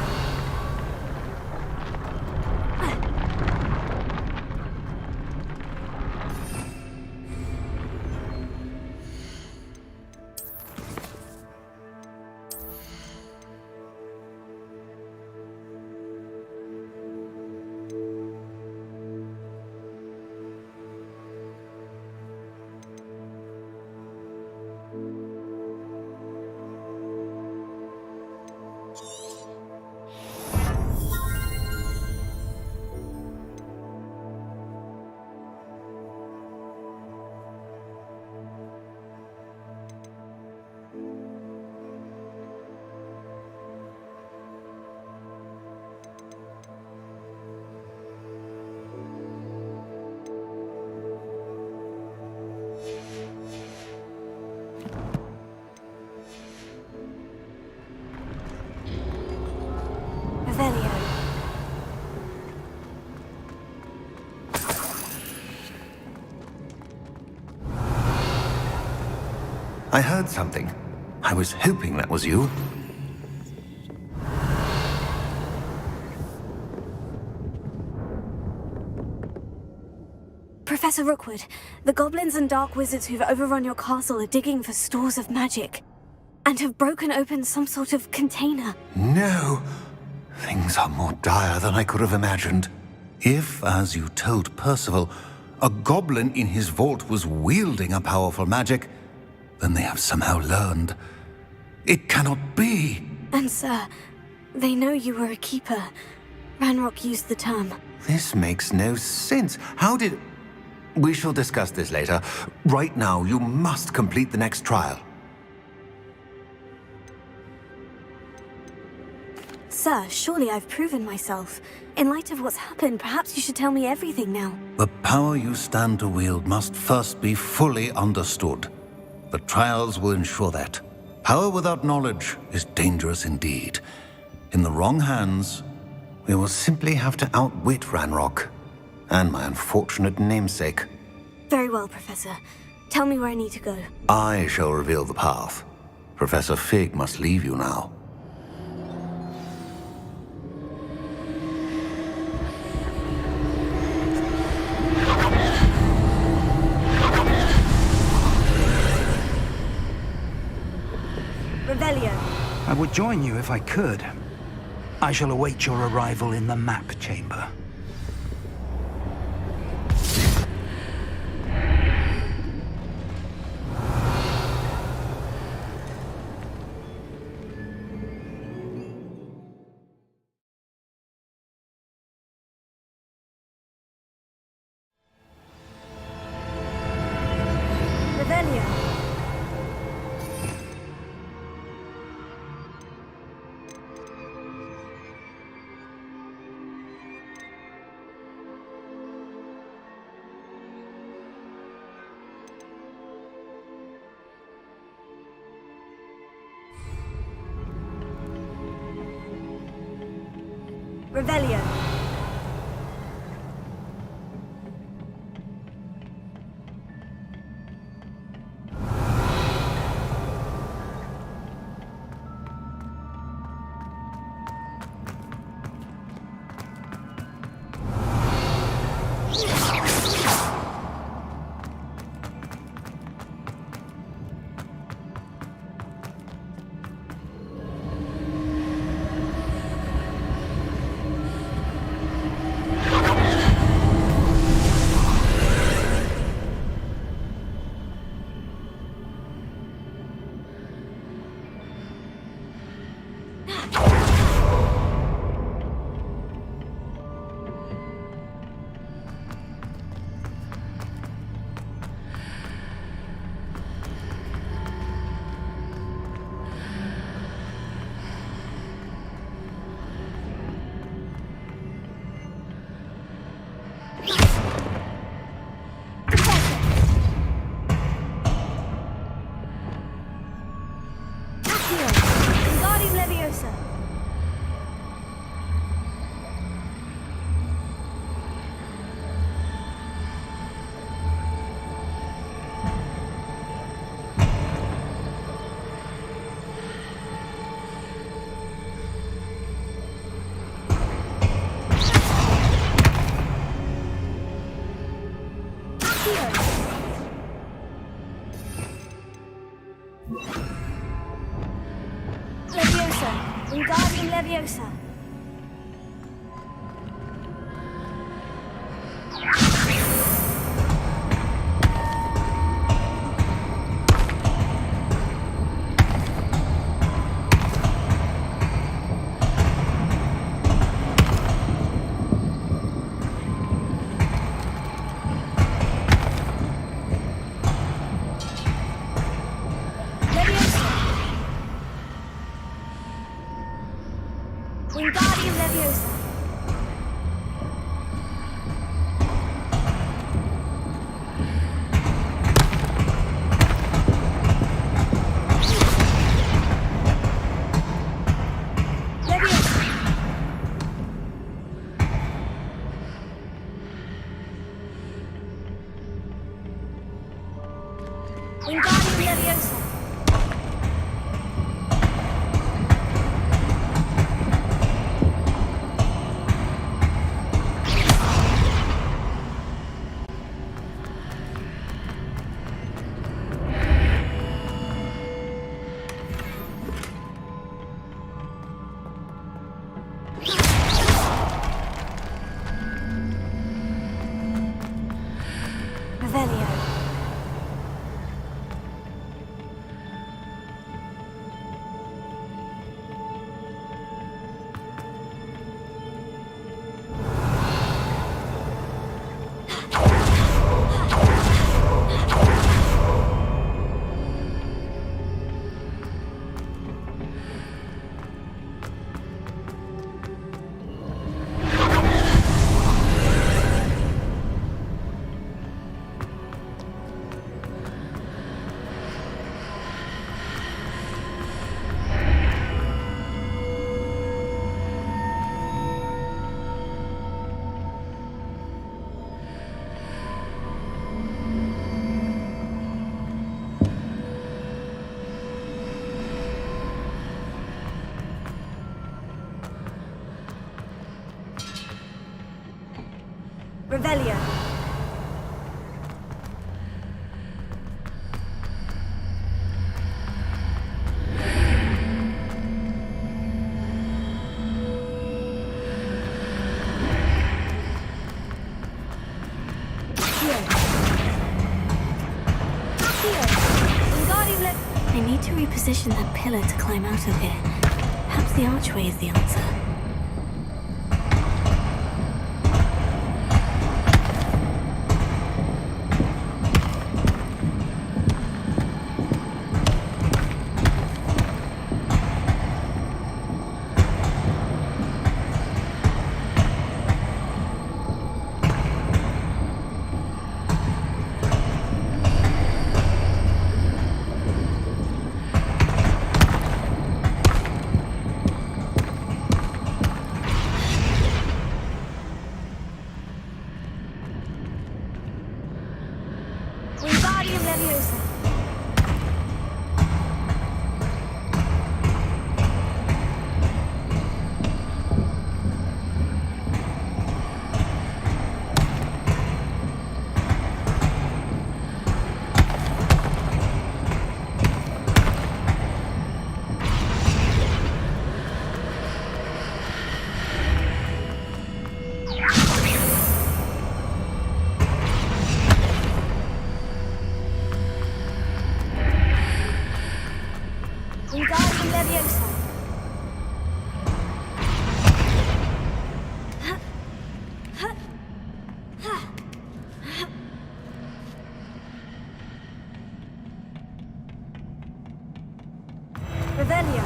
Speaker 8: I heard something. I was hoping that was you.
Speaker 1: Professor Rookwood, the goblins and dark wizards who've overrun your castle are digging for stores of magic and have broken open some sort of container.
Speaker 8: No! Things are more dire than I could have imagined. If, as you told Percival, a goblin in his vault was wielding a powerful magic, then they have somehow learned. It cannot be!
Speaker 1: And sir, they know you were a keeper. Ranrock used the term.
Speaker 8: This makes no sense. How did... We shall discuss this later. Right now, you must complete the next trial.
Speaker 1: Sir, surely I've proven myself. In light of what's happened, perhaps you should tell me everything now.
Speaker 8: The power you stand to wield must first be fully understood. The trials will ensure that. Power without knowledge is dangerous indeed. In the wrong hands, we will simply have to outwit Ranrock and my unfortunate namesake.
Speaker 1: Very well, Professor. Tell me where I need to go.
Speaker 8: I shall reveal the path. Professor Fig must leave you now.
Speaker 1: Revelio.
Speaker 19: I would join you if I could. I shall await your arrival in the map chamber.
Speaker 1: Revelio. Leviosa. Wingardium Leviosa. Wingardium Leviosa. Wingardium Leviosa. Revelio. Revelio. to reposition that pillar to climb out of here. Perhaps the archway is the answer.
Speaker 20: Revelio.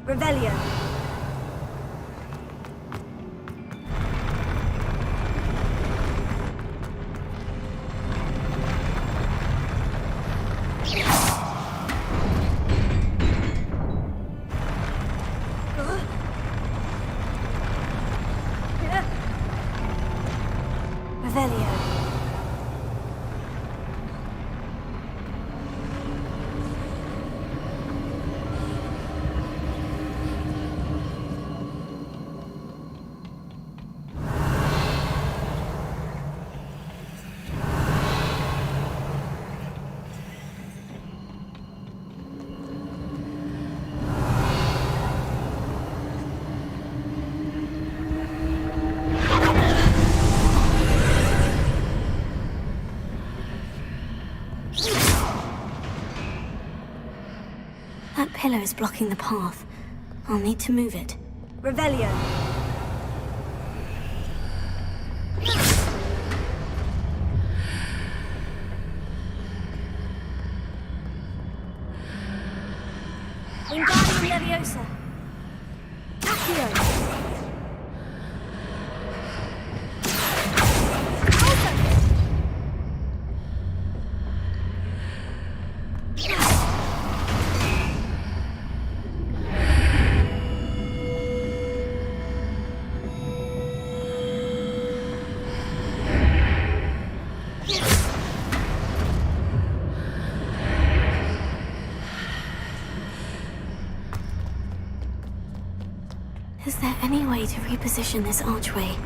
Speaker 20: Revelio. Revelio.
Speaker 1: That pillar is blocking the path. I'll need to move it.
Speaker 20: Revelio. Wingardium Leviosa. Accio.
Speaker 1: Is there any way to reposition this archway?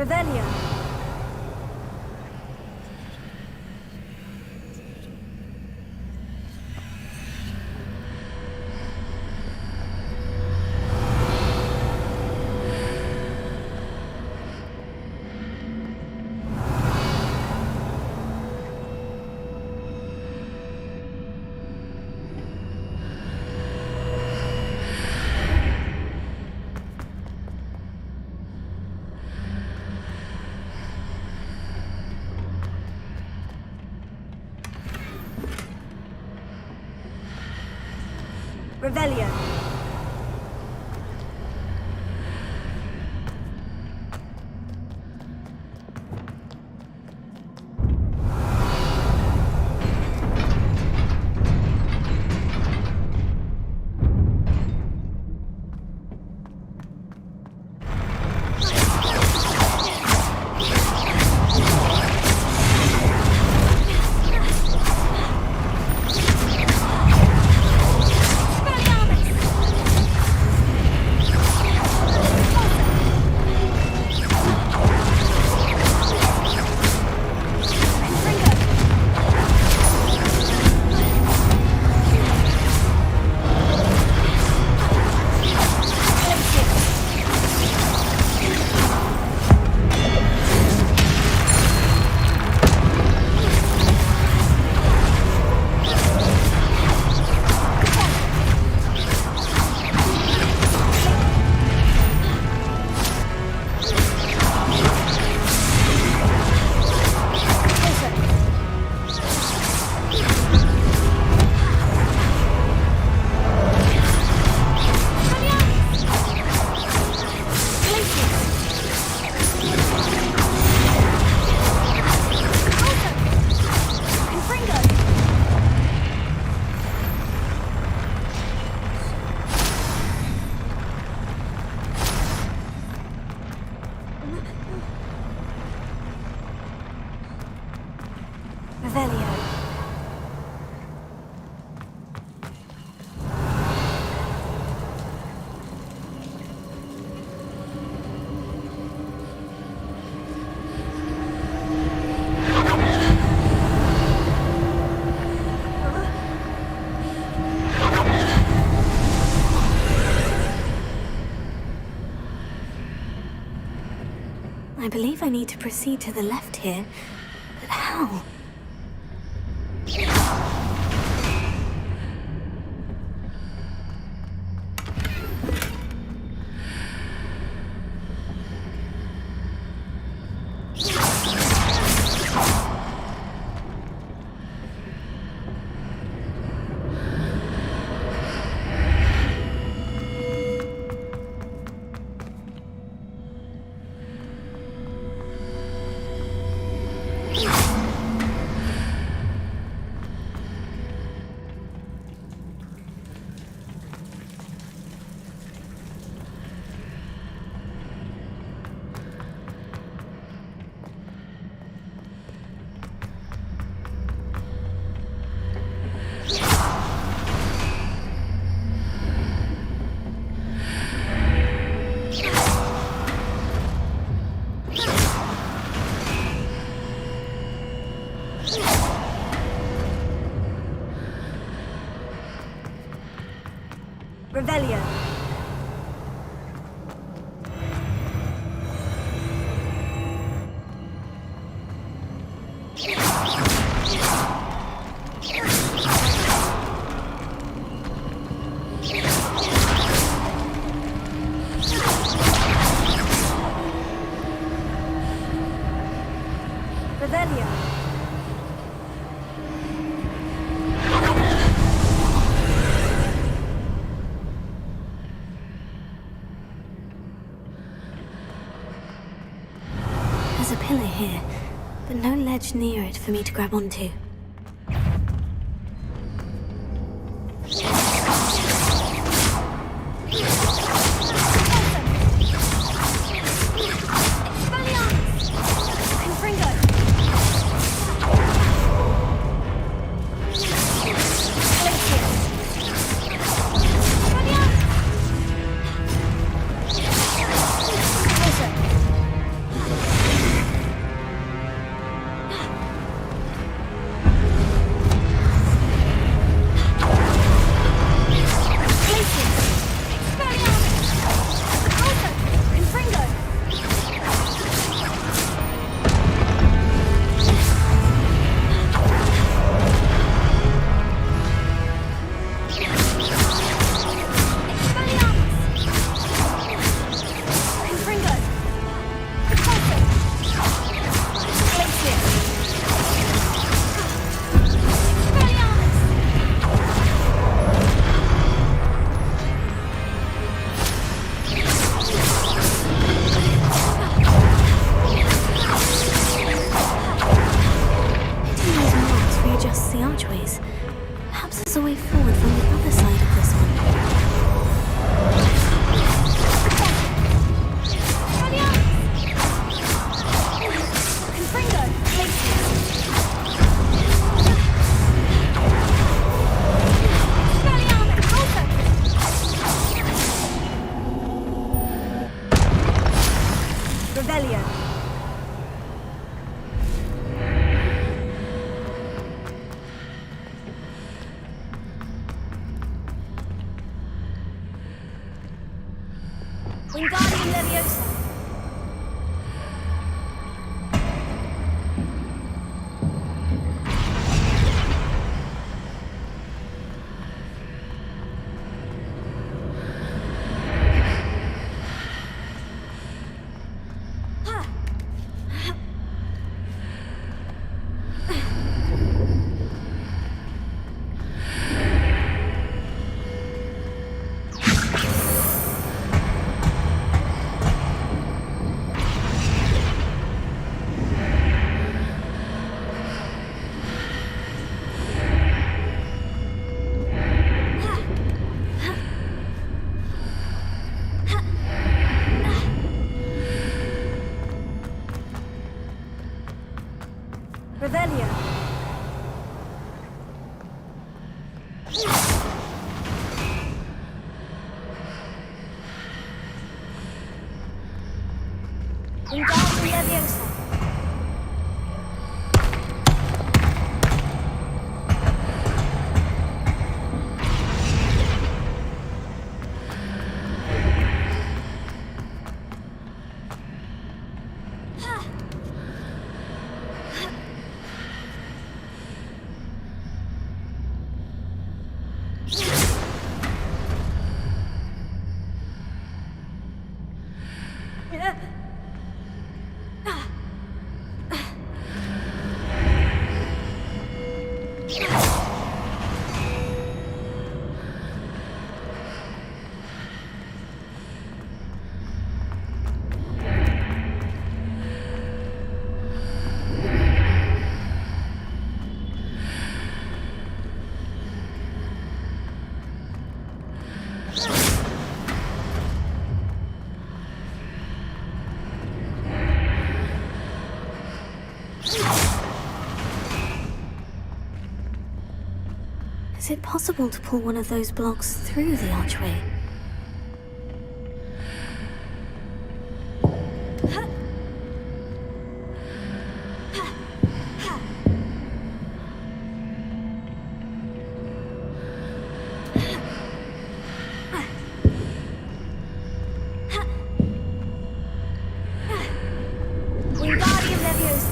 Speaker 10: Revelio. Revelio. Revelio.
Speaker 1: I believe I need to proceed to the left here, but how? Revelio. Revelio. There's a pillar here, but no ledge near it for me to grab onto. forward from the other side of this one.
Speaker 10: Confringo, Revelio. Wingardium Leviosa. Revelio. Wingardium Leviosa.
Speaker 1: Is it possible to pull one of those blocks through the archway?
Speaker 10: Wingardium Leviosa.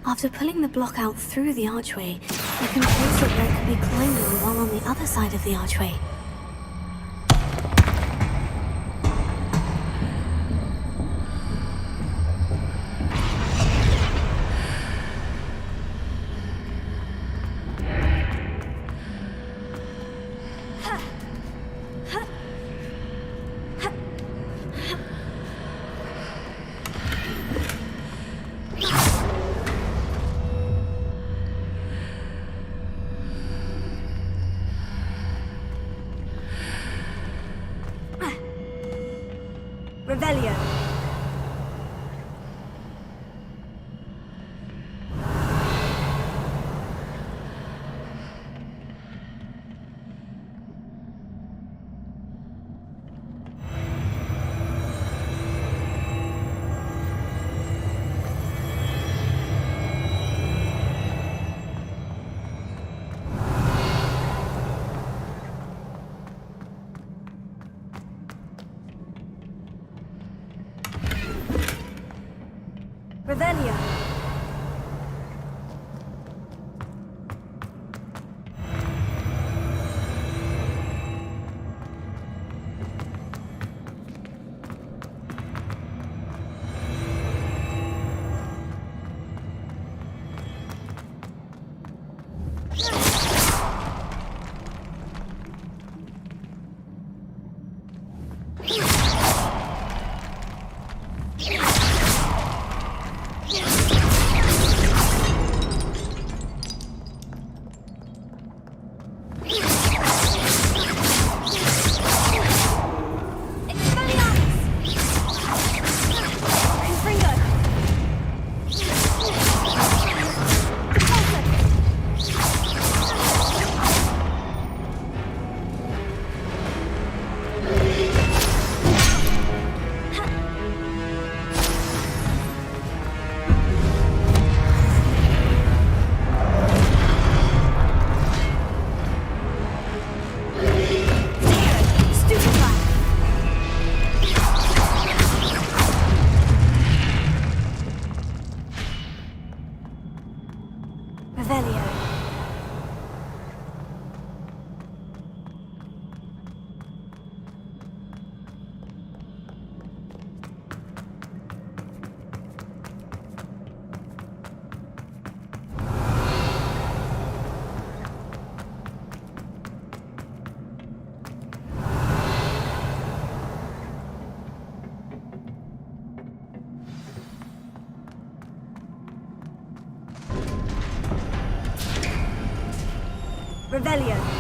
Speaker 1: After pulling the block out through the archway, I can place it where it can be climbed on while on the other side of the archway.
Speaker 10: Revelio.
Speaker 1: Revelio. Revelio.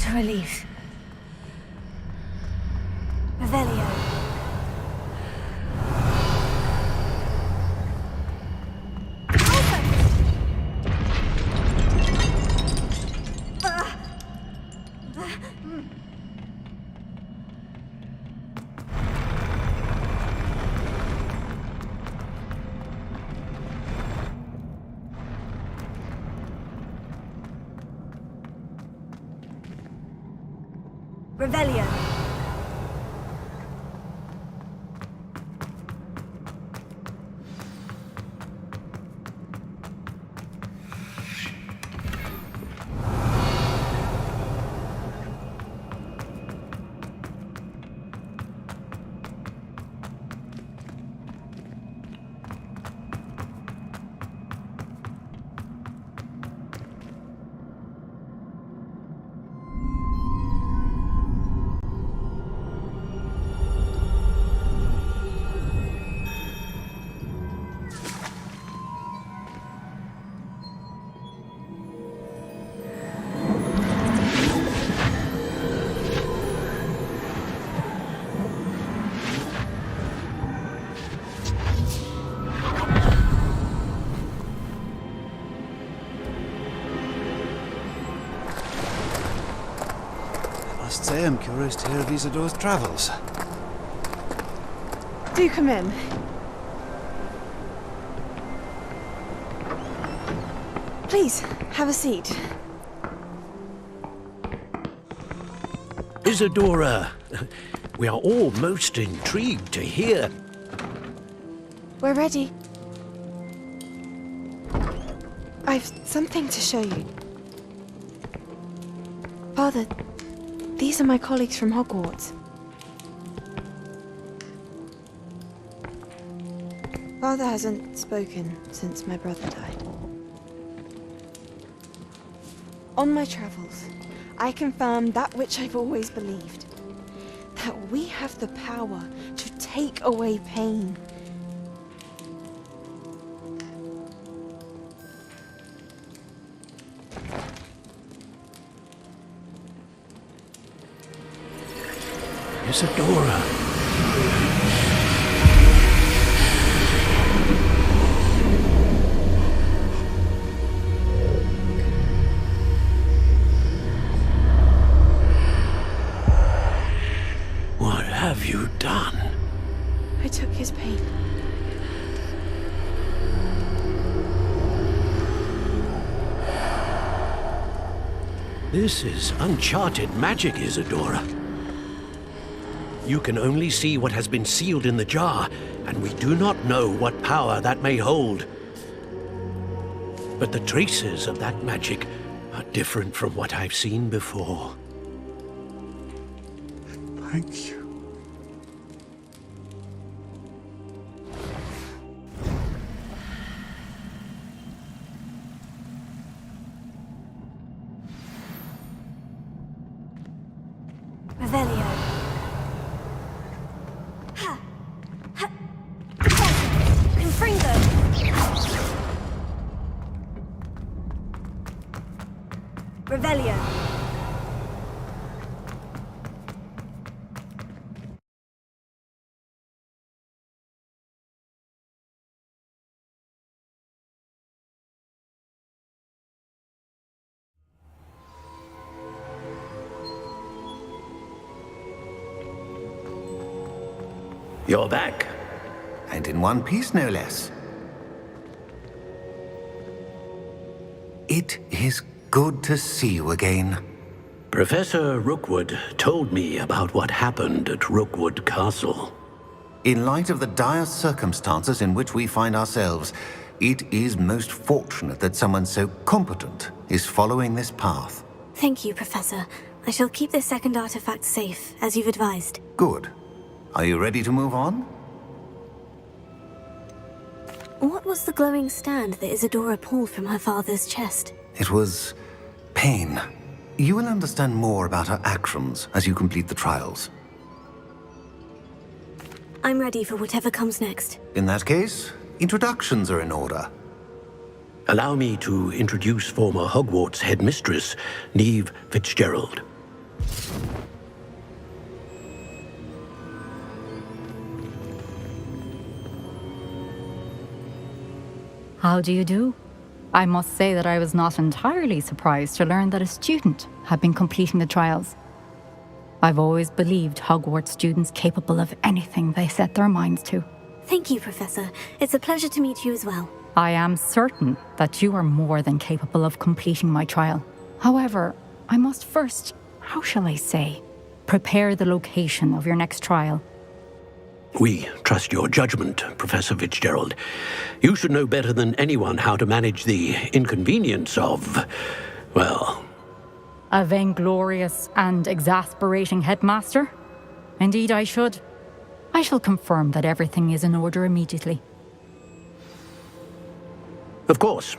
Speaker 1: What a relief. Revelio. Revelio.
Speaker 11: I must say I'm curious to hear of Isadore's travels.
Speaker 6: Do come in. Please, have a seat.
Speaker 4: Isadora, we are all most intrigued to hear.
Speaker 6: We're ready. I've something to show you. Father, these are my colleagues from Hogwarts. Father hasn't spoken since my brother died. On my travels, I confirmed that which I've always believed. That we have the power to take away pain.
Speaker 4: Isadora. What have you done?
Speaker 6: I took his pain.
Speaker 4: This is uncharted magic, Isadora. You can only see what has been sealed in the jar, and we do not know what power that may hold. But the traces of that magic are different from what I've seen before.
Speaker 11: Thank you.
Speaker 1: Revelio. Confringo. Revelio.
Speaker 4: You're back.
Speaker 8: And in one piece, no less. It is good to see you again.
Speaker 4: Professor Rookwood told me about what happened at Rookwood Castle.
Speaker 8: In light of the dire circumstances in which we find ourselves, it is most fortunate that someone so competent is following this path.
Speaker 1: Thank you, Professor. I shall keep this second artifact safe, as you've advised.
Speaker 8: Good. Are you ready to move on?
Speaker 1: What was the glowing stand that Isadora pulled from her father's chest?
Speaker 8: It was pain. You will understand more about her actions as you complete the trials.
Speaker 1: I'm ready for whatever comes next.
Speaker 8: In that case, introductions are in order.
Speaker 4: Allow me to introduce former Hogwarts headmistress, Neve Fitzgerald.
Speaker 15: How do you do? I must say that I was not entirely surprised to learn that a student had been completing the trials. I've always believed Hogwarts students capable of anything they set their minds to.
Speaker 1: Thank you, Professor. It's a pleasure to meet you as well.
Speaker 15: I am certain that you are more than capable of completing my trial. However, I must first, how shall I say, prepare the location of your next trial.
Speaker 4: We trust your judgment, Professor Fitzgerald. You should know better than anyone how to manage the inconvenience of, well...
Speaker 15: A vainglorious and exasperating headmaster? Indeed I should. I shall confirm that everything is in order immediately.
Speaker 4: Of course.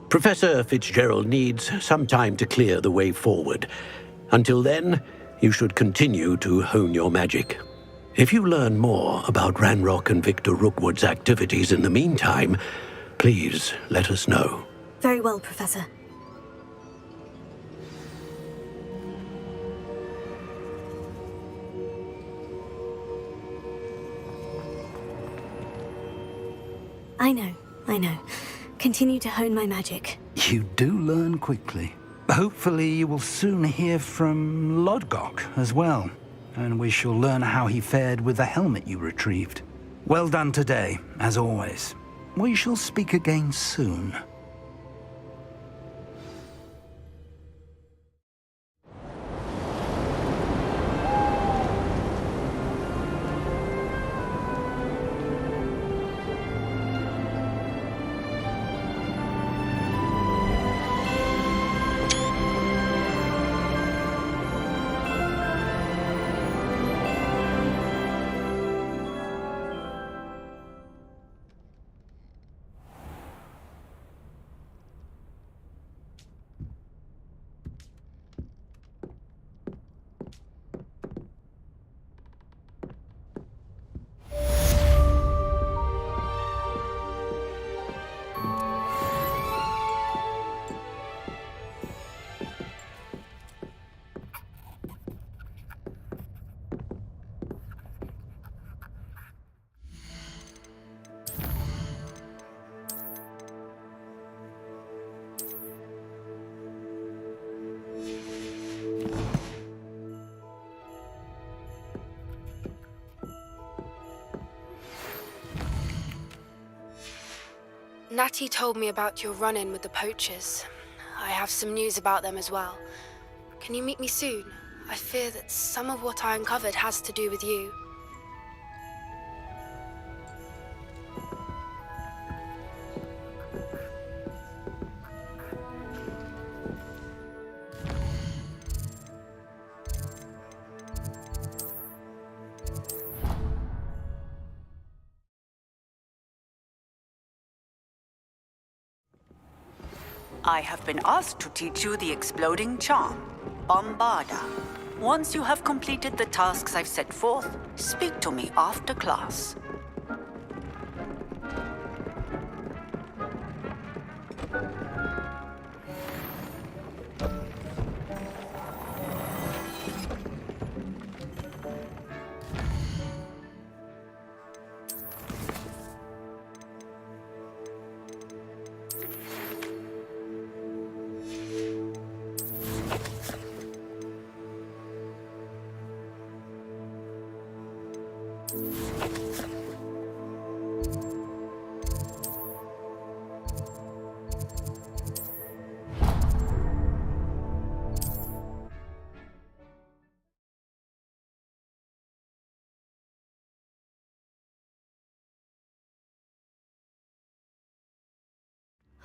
Speaker 4: Professor Fitzgerald needs some time to clear the way forward. Until then, you should continue to hone your magic. If you learn more about Ranrock and Victor Rookwood's activities in the meantime, please let us know.
Speaker 1: Very well, Professor. I know. Continue to hone my magic.
Speaker 11: You do learn quickly. Hopefully you will soon hear from Lodgok as well, and we shall learn how he fared with the helmet you retrieved. Well done today, as always. We shall speak again soon.
Speaker 16: Natty told me about your run-in with the poachers. I have some news about them as well. Can you meet me soon? I fear that some of what I uncovered has to do with you.
Speaker 23: I have been asked to teach you the exploding charm, Bombarda. Once you have completed the tasks I've set forth, speak to me after class.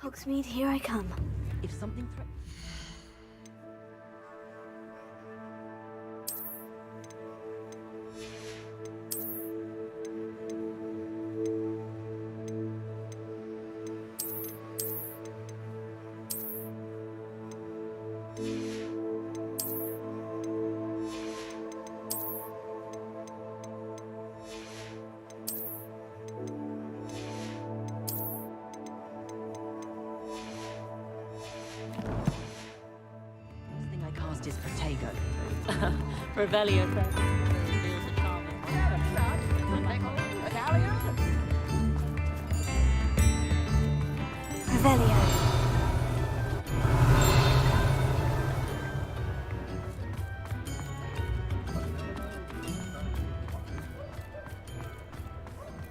Speaker 1: Hogsmeade, here I come.
Speaker 24: If something is Protego.
Speaker 17: Revelio says.
Speaker 1: Revelio.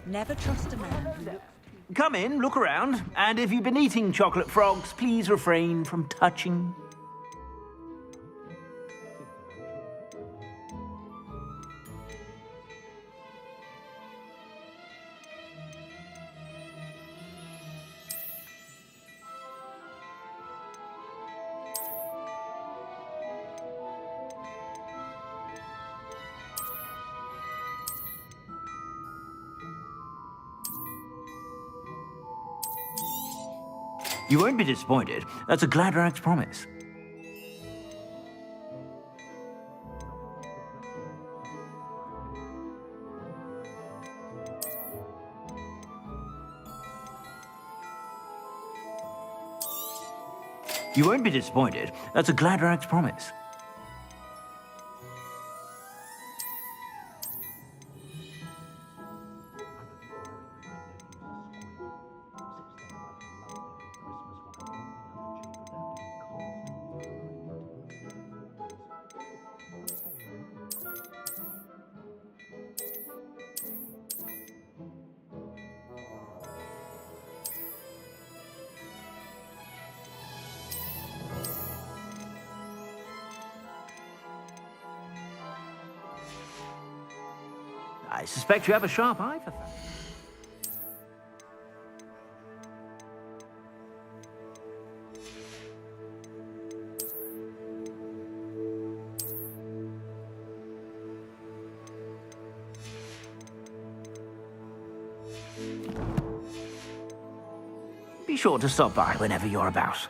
Speaker 24: Never trust a man who looks...
Speaker 2: Come in, look around, and if you've been eating chocolate frogs, please refrain from touching. You won't be disappointed. That's a Gladrax promise. You won't be disappointed. That's a Gladrax promise. I suspect you have a sharp eye for fashion. Be sure to stop by whenever you're about.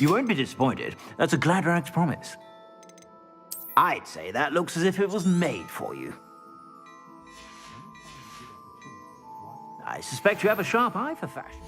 Speaker 2: You won't be disappointed. That's a Gladrax promise. I'd say that looks as if it was made for you. I suspect you have a sharp eye for fashion.